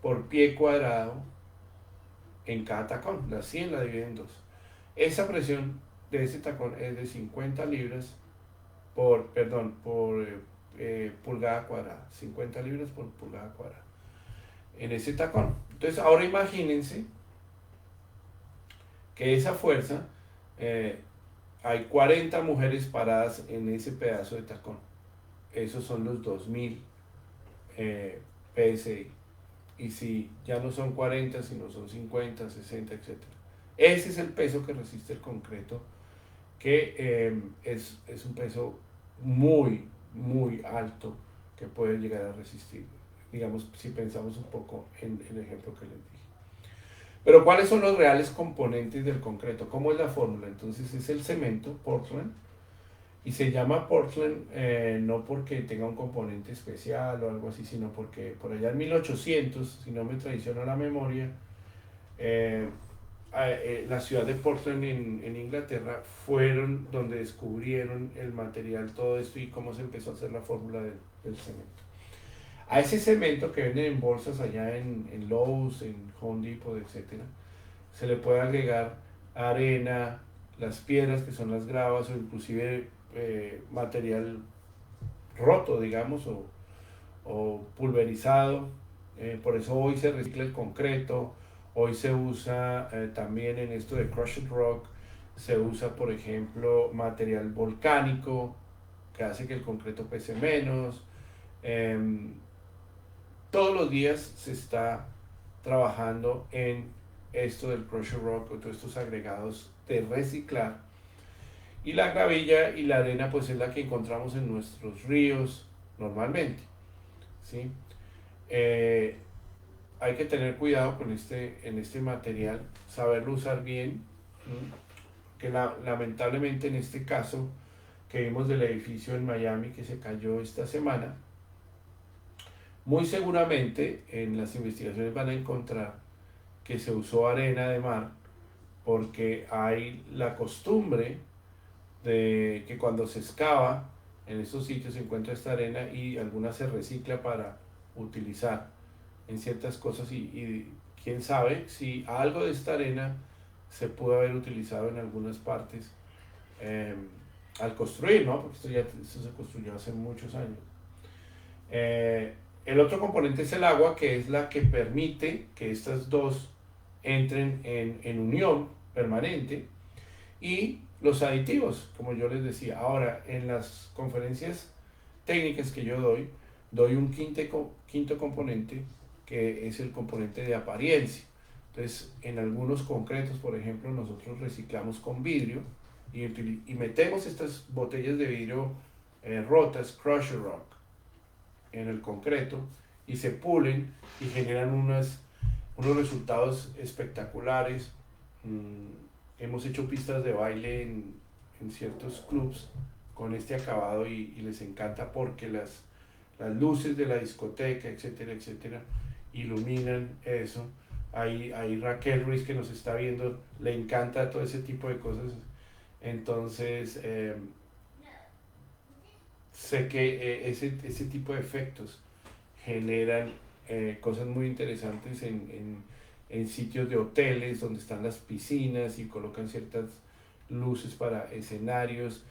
por pie cuadrado en cada tacón. La 100 la divide en dos. Esa presión de ese tacón es de 50 libras por pulgada cuadrada. 50 libras por pulgada cuadrada. En ese tacón. Entonces, ahora imagínense que esa fuerza, hay 40 mujeres paradas en ese pedazo de tacón. Esos son los 2000 PSI. Y si ya no son 40, sino son 50, 60, etc. Ese es el peso que resiste el concreto, que es un peso muy, muy alto que puede llegar a resistir, digamos, si pensamos un poco en el ejemplo que les dije. Pero ¿cuáles son los reales componentes del concreto? ¿Cómo es la fórmula? Entonces es el cemento, Portland, y se llama Portland no porque tenga un componente especial o algo así, sino porque por allá en 1800, si no me traiciona la memoria, la ciudad de Portland en Inglaterra fueron donde descubrieron el material, todo esto y cómo se empezó a hacer la fórmula del cemento. A ese cemento que venden en bolsas allá en Lowe's, en Home Depot, etc., se le puede agregar arena, las piedras que son las gravas o inclusive material roto, digamos, o pulverizado. Por eso hoy se recicla el concreto, hoy se usa también en esto de crushed rock, se usa por ejemplo material volcánico que hace que el concreto pese menos. Todos los días se está trabajando en esto del crushed rock o todos estos agregados de reciclar. Y la gravilla y la arena pues es la que encontramos en nuestros ríos normalmente, ¿sí? Hay que tener cuidado con en este material, saberlo usar bien, ¿sí? Que lamentablemente en este caso que vimos del edificio en Miami que se cayó esta semana, Muy seguramente en las investigaciones van a encontrar que se usó arena de mar porque hay la costumbre de que cuando se excava en estos sitios se encuentra esta arena y alguna se recicla para utilizar en ciertas cosas y quién sabe si algo de esta arena se pudo haber utilizado en algunas partes eh, al construir, ¿no? Porque esto se construyó hace muchos años. Eh, el otro componente es el agua, que es la que permite que estas dos entren en unión permanente, y los aditivos, como yo les decía. Ahora, en las conferencias técnicas que yo doy un quinto componente, que es el componente de apariencia. Entonces, en algunos concretos, por ejemplo, nosotros reciclamos con vidrio y metemos estas botellas de vidrio rotas, crusher rock, en el concreto y se pulen y generan unos resultados espectaculares. Hemos hecho pistas de baile en ciertos clubs con este acabado y les encanta porque las luces de la discoteca, etcétera, etcétera, iluminan eso. Ahí Raquel Ruiz, que nos está viendo, le encanta todo ese tipo de cosas. Entonces, sé que ese tipo de efectos generan cosas muy interesantes en sitios de hoteles donde están las piscinas y colocan ciertas luces para escenarios,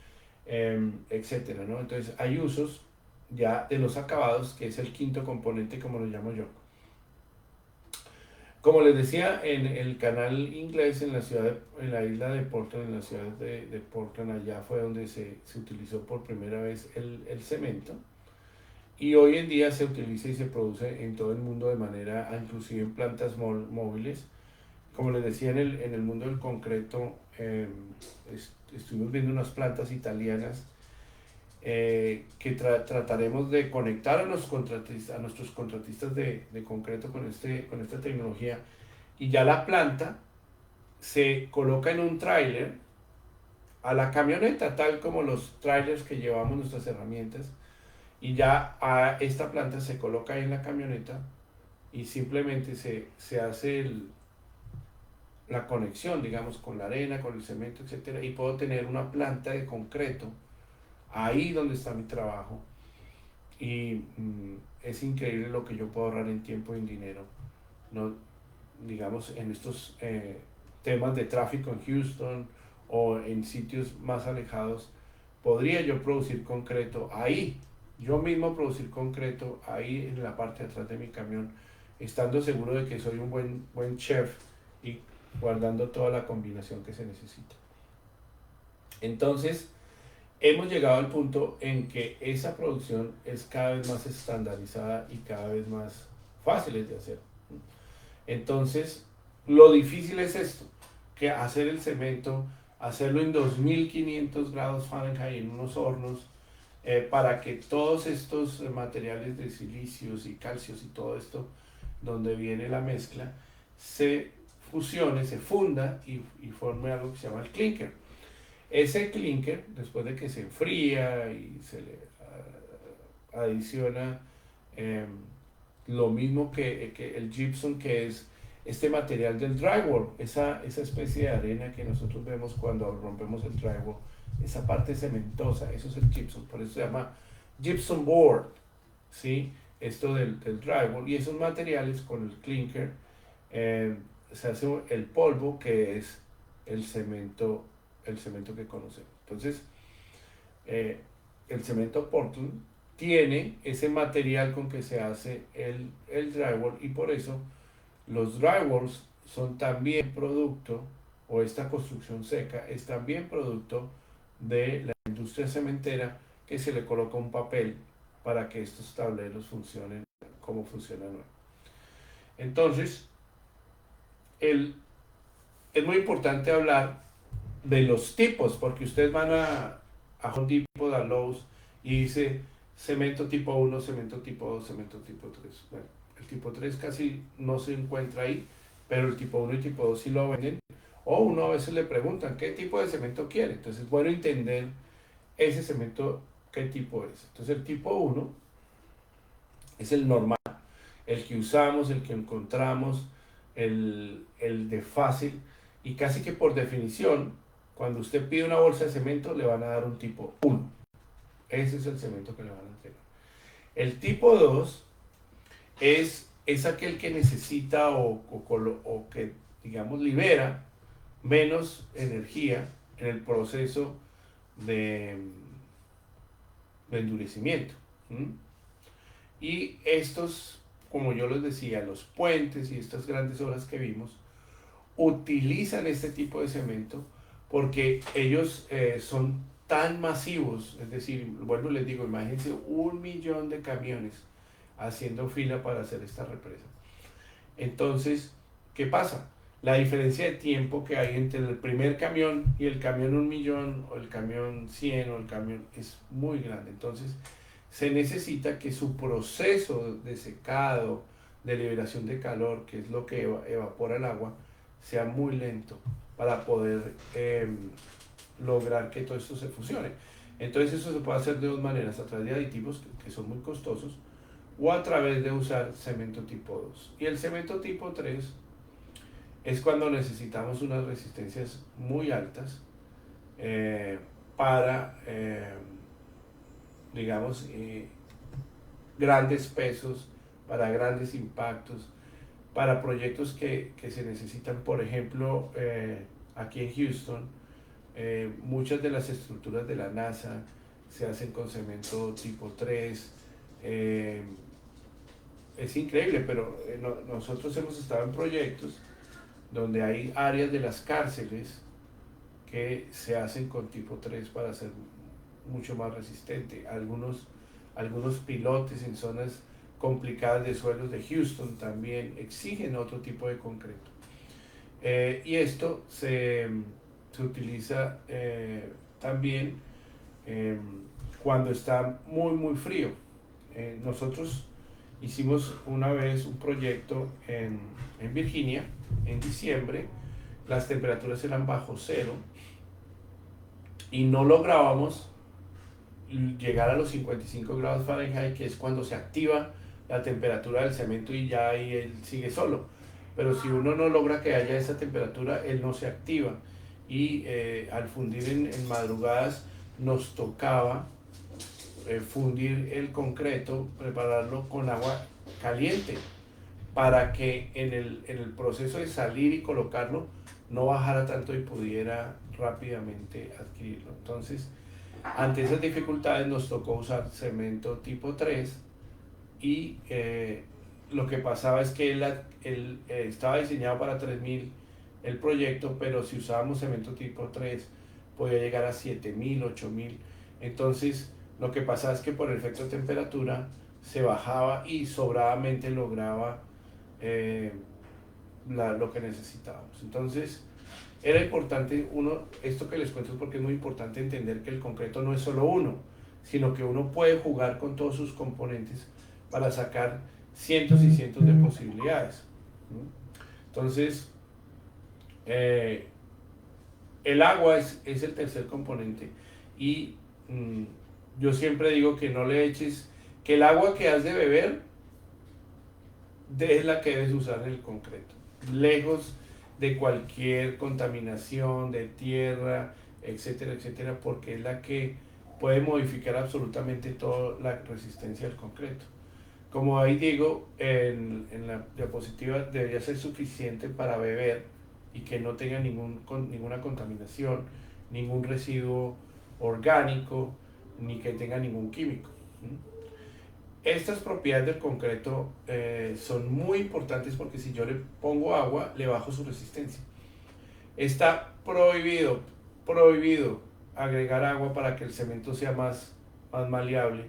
etcétera, ¿no? Entonces hay usos ya de los acabados, que es el quinto componente, como lo llamo yo. Como les decía, en el canal inglés en en la isla de Portland, en la ciudad de Portland, allá fue donde se utilizó por primera vez el cemento. Y hoy en día se utiliza y se produce en todo el mundo de manera, inclusive en plantas móviles. Como les decía, en el mundo del concreto, estuvimos viendo unas plantas italianas que trataremos de conectar a nuestros contratistas de concreto con esta tecnología. Y ya la planta se coloca en un tráiler a la camioneta, tal como los trailers que llevamos nuestras herramientas. Y ya a esta planta se coloca ahí en la camioneta y simplemente se hace la conexión, digamos, con la arena, con el cemento, etcétera, y puedo tener una planta de concreto ahí donde está mi trabajo. Y es increíble lo que yo puedo ahorrar en tiempo y en dinero, ¿no? Digamos, en estos temas de tráfico en Houston o en sitios más alejados, podría yo producir concreto ahí, yo mismo producir concreto ahí en la parte de atrás de mi camión, estando seguro de que soy un buen chef y guardando toda la combinación que se necesita. Entonces, hemos llegado al punto en que esa producción es cada vez más estandarizada y cada vez más fácil de hacer. Entonces, lo difícil es esto, que hacer el cemento, hacerlo en 2500 grados Fahrenheit en unos hornos, para que todos estos materiales de silicios y calcios y todo esto, donde viene la mezcla, se fusione, se funda y forme algo que se llama el clinker. Ese clinker, después de que se enfría y se le adiciona eh, lo mismo que el gypsum, que es este material del drywall, esa especie de arena que nosotros vemos cuando rompemos el drywall, esa parte cementosa, eso es el gypsum, por eso se llama gypsum board, ¿sí? Esto del drywall, y esos materiales con el clinker se hace el polvo, que es el cemento que conocemos. Entonces, el cemento Portland tiene ese material con que se hace el drywall, y por eso los drywalls son también producto, o esta construcción seca es también producto de la industria cementera, que se le coloca un papel para que estos tableros funcionen como funcionan hoy. Entonces, es muy importante hablar de los tipos, porque ustedes van a un tipo de Lowe's y dice cemento tipo 1, cemento tipo 2, cemento tipo 3. Bueno, el tipo 3 casi no se encuentra ahí, pero el tipo 1 y tipo 2 sí lo venden. O uno a veces le preguntan qué tipo de cemento quiere. Entonces es bueno entender ese cemento qué tipo es. Entonces el tipo 1 es el normal, el que usamos, el que encontramos, el de fácil, y casi que por definición, cuando usted pide una bolsa de cemento, le van a dar un tipo 1. Ese es el cemento que le van a entregar. El tipo 2 es aquel que necesita o que, digamos, libera menos energía en el proceso de, de endurecimiento. ¿Mm? Y estos, como yo les decía, los puentes y estas grandes obras que vimos, utilizan este tipo de cemento porque ellos son tan masivos, es decir, vuelvo y les digo, imagínense 1 millón de camiones haciendo fila para hacer esta represa. Entonces, ¿qué pasa? La diferencia de tiempo que hay entre el primer camión y el camión 1 millón o el camión 100 o el camión es muy grande. Entonces, se necesita que su proceso de secado, de liberación de calor, que es lo que evapora el agua, sea muy lento para poder lograr que todo esto se fusione. Entonces eso se puede hacer de dos maneras, a través de aditivos que son muy costosos o a través de usar cemento tipo 2. Y el cemento tipo 3 es cuando necesitamos unas resistencias muy altas para, digamos, grandes pesos, para grandes impactos, para proyectos que se necesitan, por ejemplo, aquí en Houston, muchas de las estructuras de la NASA se hacen con cemento tipo 3. Es increíble, pero nosotros hemos estado en proyectos donde hay áreas de las cárceles que se hacen con tipo 3 para ser mucho más resistente. Algunos pilotes en zonas complicadas de suelos de Houston también exigen otro tipo de concreto. Y esto se utiliza también cuando está muy, muy frío. Nosotros hicimos una vez un proyecto en Virginia, en diciembre, las temperaturas eran bajo cero y no lográbamos llegar a los 55 grados Fahrenheit, que es cuando se activa la temperatura del cemento y ya ahí él sigue solo. Pero si uno no logra que haya esa temperatura, él no se activa. Y al fundir en madrugadas nos tocaba fundir el concreto, prepararlo con agua caliente para que en el proceso de salir y colocarlo no bajara tanto y pudiera rápidamente adquirirlo. Entonces, ante esas dificultades nos tocó usar cemento tipo 3 y lo que pasaba es que él estaba diseñado para 3000 el proyecto, pero si usábamos cemento tipo 3 podía llegar a 7000, 8000. Entonces lo que pasaba es que por el efecto de temperatura se bajaba y sobradamente lograba lo que necesitábamos. Entonces era importante, esto que les cuento es porque es muy importante entender que el concreto no es solo uno, sino que uno puede jugar con todos sus componentes para sacar cientos y cientos de posibilidades. Entonces, el agua es el tercer componente y yo siempre digo que no le eches, que el agua que has de beber es la que debes usar en el concreto, lejos de cualquier contaminación de tierra, etcétera, etcétera, porque es la que puede modificar absolutamente toda la resistencia del concreto. Como ahí digo, en la diapositiva debería ser suficiente para beber y que no tenga ninguna contaminación, ningún residuo orgánico, ni que tenga ningún químico. Estas propiedades del concreto son muy importantes porque si yo le pongo agua, le bajo su resistencia. Está prohibido agregar agua para que el cemento sea más maleable,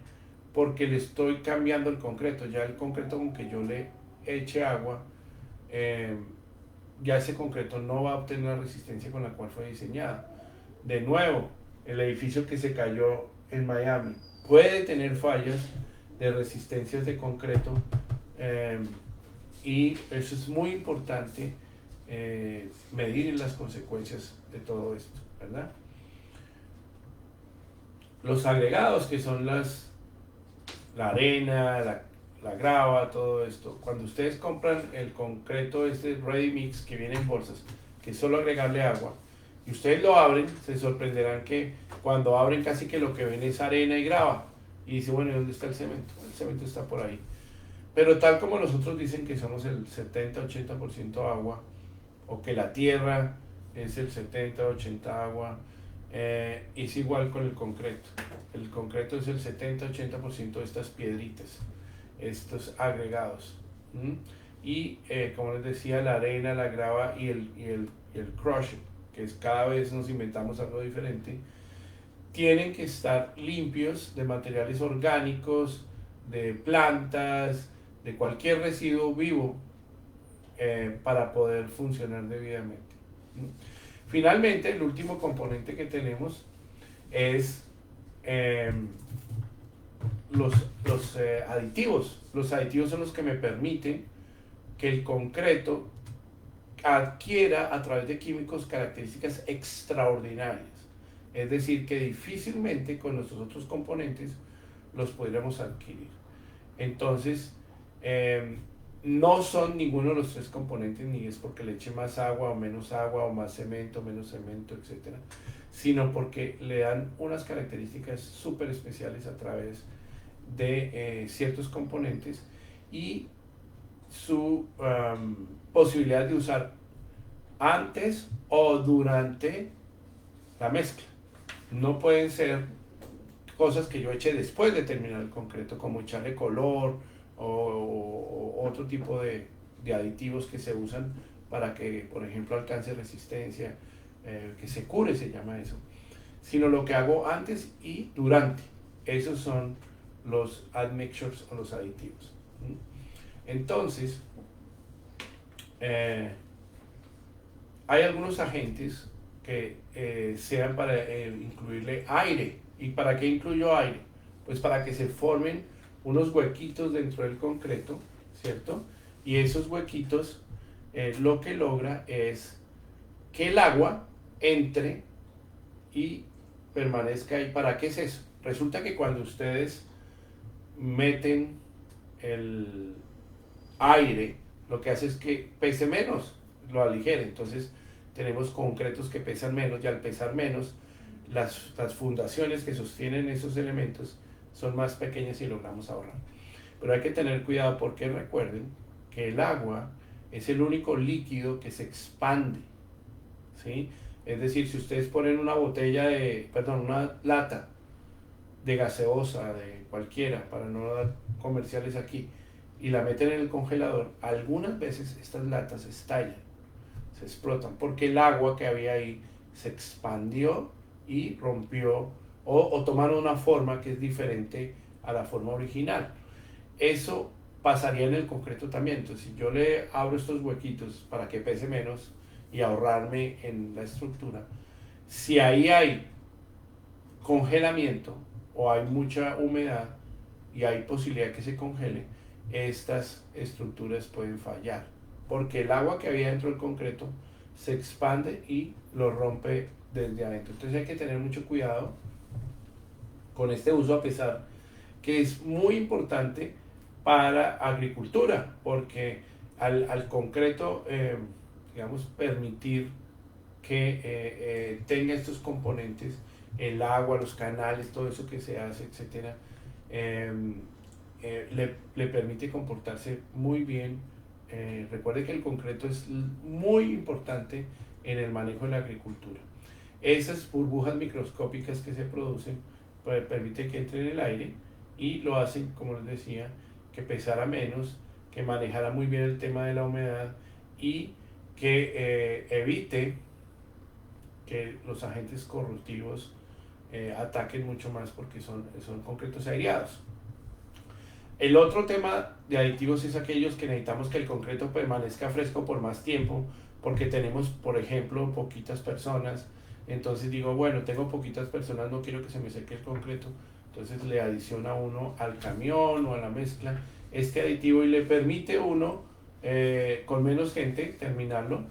porque le estoy cambiando el concreto. Ya el concreto con que yo le eche agua, ya ese concreto no va a obtener la resistencia con la cual fue diseñado. De nuevo, el edificio que se cayó en Miami puede tener fallas de resistencias de concreto y eso es muy importante medir las consecuencias de todo esto, ¿verdad? Los agregados que son la arena, la grava, todo esto. Cuando ustedes compran el concreto, este ready mix que viene en bolsas, que es solo agregarle agua, y ustedes lo abren, se sorprenderán que cuando abren casi que lo que ven es arena y grava. Y dice, bueno, ¿y dónde está el cemento? El cemento está por ahí. Pero tal como los otros dicen que somos el 70-80% agua, o que la tierra es el 70-80 agua, es igual con el concreto. El concreto es el 70-80% de estas piedritas, estos agregados. ¿Mm? Y como les decía, la arena, la grava y el crush, que es cada vez nos inventamos algo diferente, tienen que estar limpios de materiales orgánicos, de plantas, de cualquier residuo vivo para poder funcionar debidamente. Finalmente, el último componente que tenemos es eh, los aditivos. Los aditivos son los que me permiten que el concreto adquiera a través de químicos características extraordinarias. Es decir, que difícilmente con nuestros otros componentes los podríamos adquirir. Entonces, no son ninguno de los tres componentes, ni es porque le eche más agua o más cemento, menos cemento, etc. Sino porque le dan unas características súper especiales a través de ciertos componentes y su posibilidad de usar antes o durante la mezcla. No pueden ser cosas que yo eche después de terminar el concreto, como echarle color o otro tipo de aditivos que se usan para que, por ejemplo, alcance resistencia, que se cure, se llama eso, sino lo que hago antes y durante. Esos son los admixtures o los aditivos. Entonces, hay algunos agentes que sean para incluirle aire. ¿Y para qué incluyo aire? Pues para que se formen unos huequitos dentro del concreto, ¿cierto? Y esos huequitos lo que logra es que el agua entre y permanezca ahí. ¿Para qué es eso? Resulta que cuando ustedes meten el aire, lo que hace es que pese menos, lo aligere. Entonces tenemos concretos que pesan menos y al pesar menos, las fundaciones que sostienen esos elementos son más pequeñas y logramos ahorrar. Pero hay que tener cuidado porque recuerden que el agua es el único líquido que se expande, ¿sí? Es decir, si ustedes ponen una una lata de gaseosa, de cualquiera, para no dar comerciales aquí, y la meten en el congelador, algunas veces estas latas estallan, se explotan, porque el agua que había ahí se expandió y rompió o tomaron una forma que es diferente a la forma original. Eso pasaría en el concreto también. Entonces, si yo le abro estos huequitos para que pese menos y ahorrarme en la estructura, si ahí hay congelamiento o hay mucha humedad y hay posibilidad que se congele, estas estructuras pueden fallar, porque el agua que había dentro del concreto se expande y lo rompe desde adentro. Entonces hay que tener mucho cuidado con este uso, a pesar que es muy importante para agricultura, porque al concreto, digamos, permitir que tenga estos componentes, el agua, los canales, todo eso que se hace, etcétera, le permite comportarse muy bien. Recuerde que el concreto es muy importante en el manejo de la agricultura. Esas burbujas microscópicas que se producen permiten que entre en el aire y lo hacen, como les decía, que pesara menos, que manejara muy bien el tema de la humedad y que evite que los agentes corrosivos ataquen mucho más porque son concretos aireados. El otro tema de aditivos es aquellos que necesitamos que el concreto permanezca fresco por más tiempo, porque tenemos, por ejemplo, poquitas personas. Entonces digo, bueno, tengo poquitas personas, no quiero que se me seque el concreto. Entonces le adiciona uno al camión o a la mezcla este aditivo y le permite uno, con menos gente, terminarlo.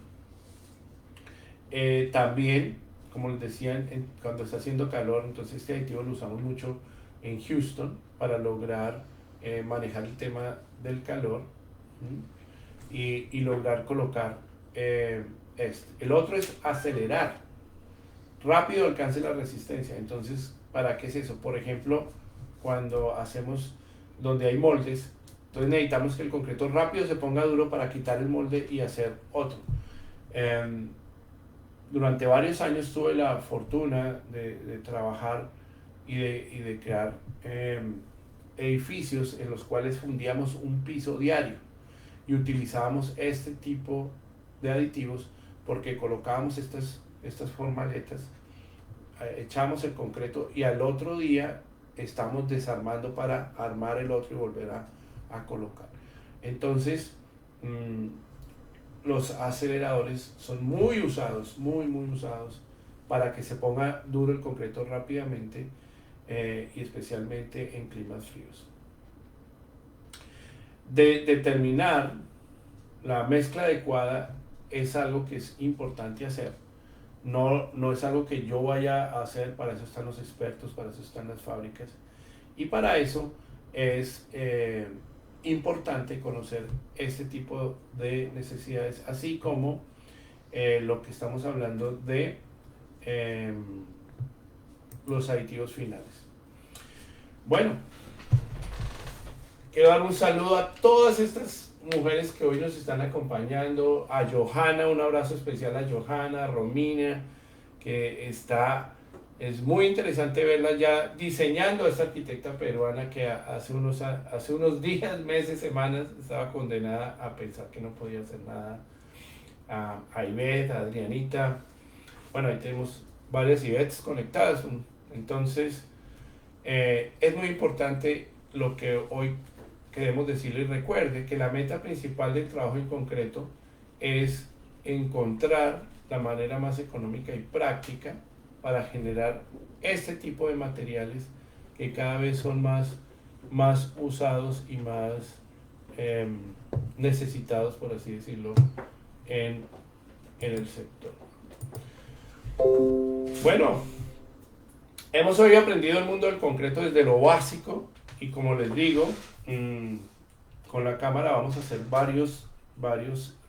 También, como les decía, cuando está haciendo calor, entonces este aditivo lo usamos mucho en Houston para lograr manejar el tema del calor, y lograr colocar este. El otro es acelerar rápido alcance la resistencia. Entonces, ¿para qué es eso? Por ejemplo, cuando hacemos donde hay moldes, entonces necesitamos que el concreto rápido se ponga duro para quitar el molde y hacer otro. Eh, Durante varios años tuve la fortuna de trabajar y de crear edificios en los cuales fundíamos un piso diario y utilizábamos este tipo de aditivos porque colocábamos estas formaletas, echamos el concreto y al otro día estamos desarmando para armar el otro y volver a colocar. Entonces, los aceleradores son muy usados, muy usados para que se ponga duro el concreto rápidamente, y especialmente en climas fríos. De determinar la mezcla adecuada es algo que es importante hacer. No es algo que yo vaya a hacer, para eso están los expertos, para eso están las fábricas. Y para eso es importante conocer este tipo de necesidades, así como lo que estamos hablando de los aditivos finales. Bueno, quiero dar un saludo a todas estas mujeres que hoy nos están acompañando, a Johanna, un abrazo especial a Johanna, a Romina, que es muy interesante verla ya diseñando, a esta arquitecta peruana que hace unos días, meses, semanas estaba condenada a pensar que no podía hacer nada. A Ivette, a Adrianita, bueno, ahí tenemos varias Ivettes conectadas. Entonces, es muy importante lo que hoy queremos decirle. Y recuerde que la meta principal del trabajo en concreto es encontrar la manera más económica y práctica para generar este tipo de materiales que cada vez son más usados y más necesitados, por así decirlo, en el sector. Bueno, hemos hoy aprendido el mundo del concreto desde lo básico y, como les digo, con la cámara vamos a hacer varios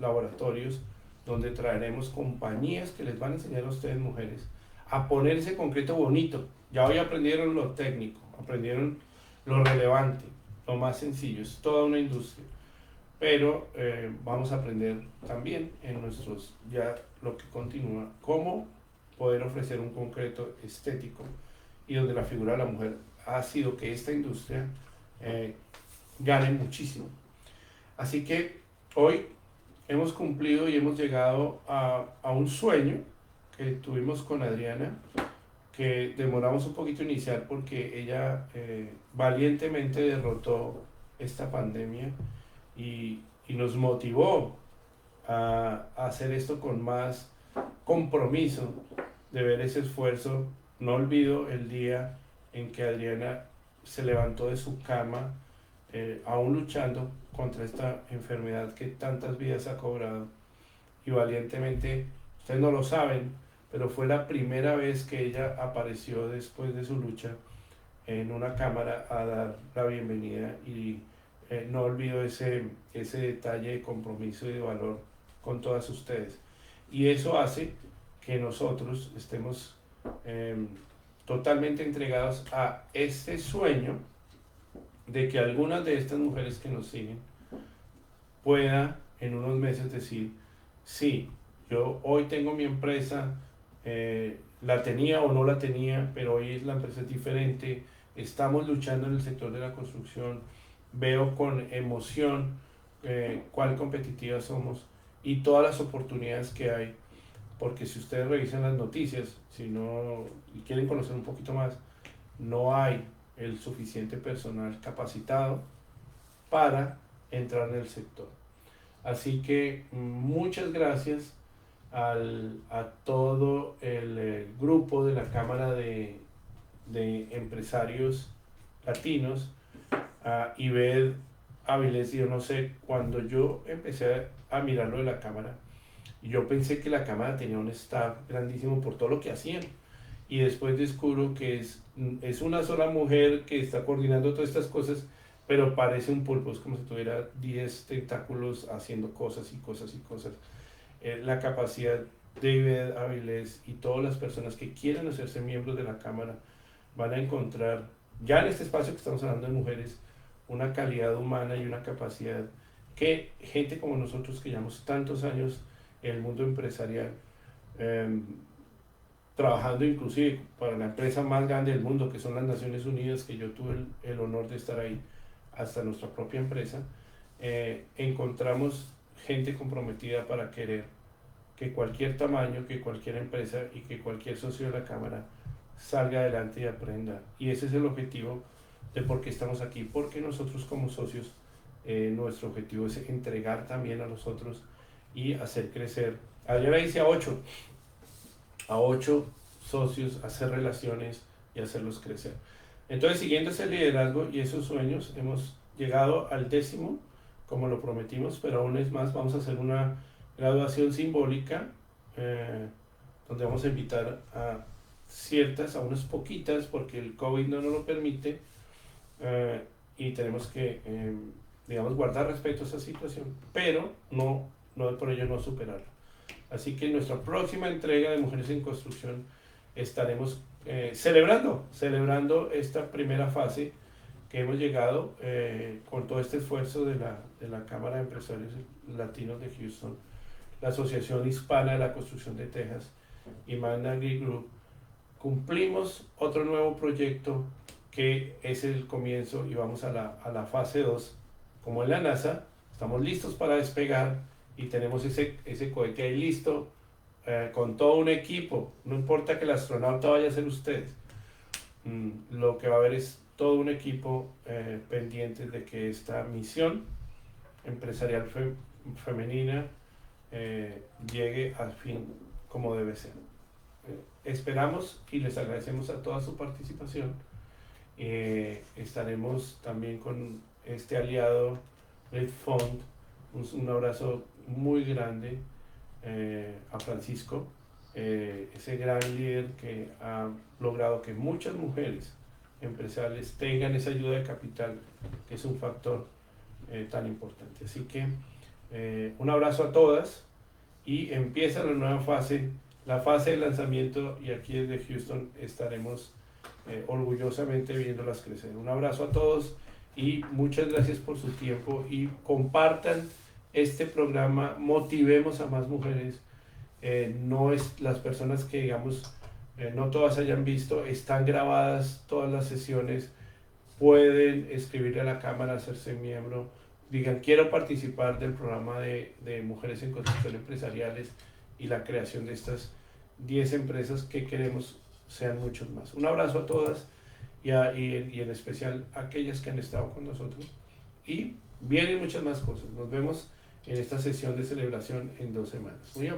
laboratorios donde traeremos compañías que les van a enseñar a ustedes, mujeres, a poner ese concreto bonito. Ya hoy aprendieron lo técnico, aprendieron lo relevante, lo más sencillo, es toda una industria. Pero vamos a aprender también en nuestros, ya lo que continúa, cómo poder ofrecer un concreto estético y donde la figura de la mujer ha sido que esta industria gane muchísimo. Así que hoy hemos cumplido y hemos llegado a un sueño que tuvimos con Adriana, que demoramos un poquito en iniciar porque ella valientemente derrotó esta pandemia y nos motivó a hacer esto con más compromiso, de ver ese esfuerzo. No olvido el día en que Adriana se levantó de su cama, aún luchando contra esta enfermedad que tantas vidas ha cobrado, y valientemente, ustedes no lo saben, pero fue la primera vez que ella apareció después de su lucha en una cámara a dar la bienvenida, y no olvido ese detalle de compromiso y de valor con todas ustedes. Y eso hace que nosotros estemos totalmente entregados a este sueño de que algunas de estas mujeres que nos siguen pueda en unos meses decir: sí, yo hoy tengo mi empresa, la tenía o no la tenía, pero hoy la empresa es diferente, estamos luchando en el sector de la construcción, veo con emoción cuál competitiva somos y todas las oportunidades que hay, porque si ustedes revisan las noticias, si no y quieren conocer un poquito más, no hay el suficiente personal capacitado para entrar en el sector. Así que muchas gracias a todo el grupo de la Cámara de Empresarios Latinos, a Ivette Avilés. Yo no sé, cuando yo empecé a mirarlo de la cámara, yo pensé que la cámara tenía un staff grandísimo por todo lo que hacían, y después descubro que es una sola mujer que está coordinando todas estas cosas, pero parece un pulpo, es como si tuviera 10 tentáculos haciendo cosas y cosas y cosas. La capacidad David Avilés y todas las personas que quieran hacerse miembros de la Cámara van a encontrar, ya en este espacio que estamos hablando de mujeres, una calidad humana y una capacidad que gente como nosotros que llevamos tantos años en el mundo empresarial, eh, trabajando inclusive para la empresa más grande del mundo, que son las Naciones Unidas, que yo tuve el honor de estar ahí, hasta nuestra propia empresa, encontramos gente comprometida para querer que cualquier tamaño, que cualquier empresa y que cualquier socio de la Cámara salga adelante y aprenda. Y ese es el objetivo de por qué estamos aquí, porque nosotros como socios, nuestro objetivo es entregar también a los otros y hacer crecer. Ayer hice a 8 socios, hacer relaciones y hacerlos crecer. Entonces, siguiendo ese liderazgo y esos sueños, hemos llegado al 10º, como lo prometimos, pero aún es más, vamos a hacer una graduación simbólica, donde vamos a invitar a ciertas, a unas poquitas, porque el COVID no nos lo permite, y tenemos que, digamos, guardar respeto a esa situación, pero no por ello no superarla. Así que en nuestra próxima entrega de Mujeres en Construcción estaremos celebrando esta primera fase que hemos llegado, con todo este esfuerzo de la Cámara de Empresarios Latinos de Houston, la Asociación Hispana de la Construcción de Texas y Magna Greek Group. Cumplimos otro nuevo proyecto que es el comienzo y vamos a la fase 2. Como en la NASA, estamos listos para despegar y tenemos ese cohete ahí listo, con todo un equipo. No importa que el astronauta vaya a ser usted, lo que va a haber es todo un equipo pendiente de que esta misión empresarial femenina llegue al fin como debe ser. Esperamos y les agradecemos a toda su participación. Estaremos también con este aliado Red Fund. Un abrazo muy grande a Francisco, ese gran líder que ha logrado que muchas mujeres empresariales tengan esa ayuda de capital, que es un factor tan importante. Así que un abrazo a todas y empieza la nueva fase, la fase de lanzamiento, y aquí desde Houston estaremos orgullosamente viéndolas crecer. Un abrazo a todos y muchas gracias por su tiempo y compartan este programa, motivemos a más mujeres. No es las personas que digamos, no todas hayan visto, están grabadas todas las sesiones, pueden escribirle a la Cámara, hacerse miembro, digan quiero participar del programa de Mujeres en Construcción Empresariales y la creación de estas 10 empresas que queremos sean muchos más. Un abrazo a todas y en especial a aquellas que han estado con nosotros, y vienen muchas más cosas. Nos vemos en esta sesión de celebración en 2 semanas. Muy amable.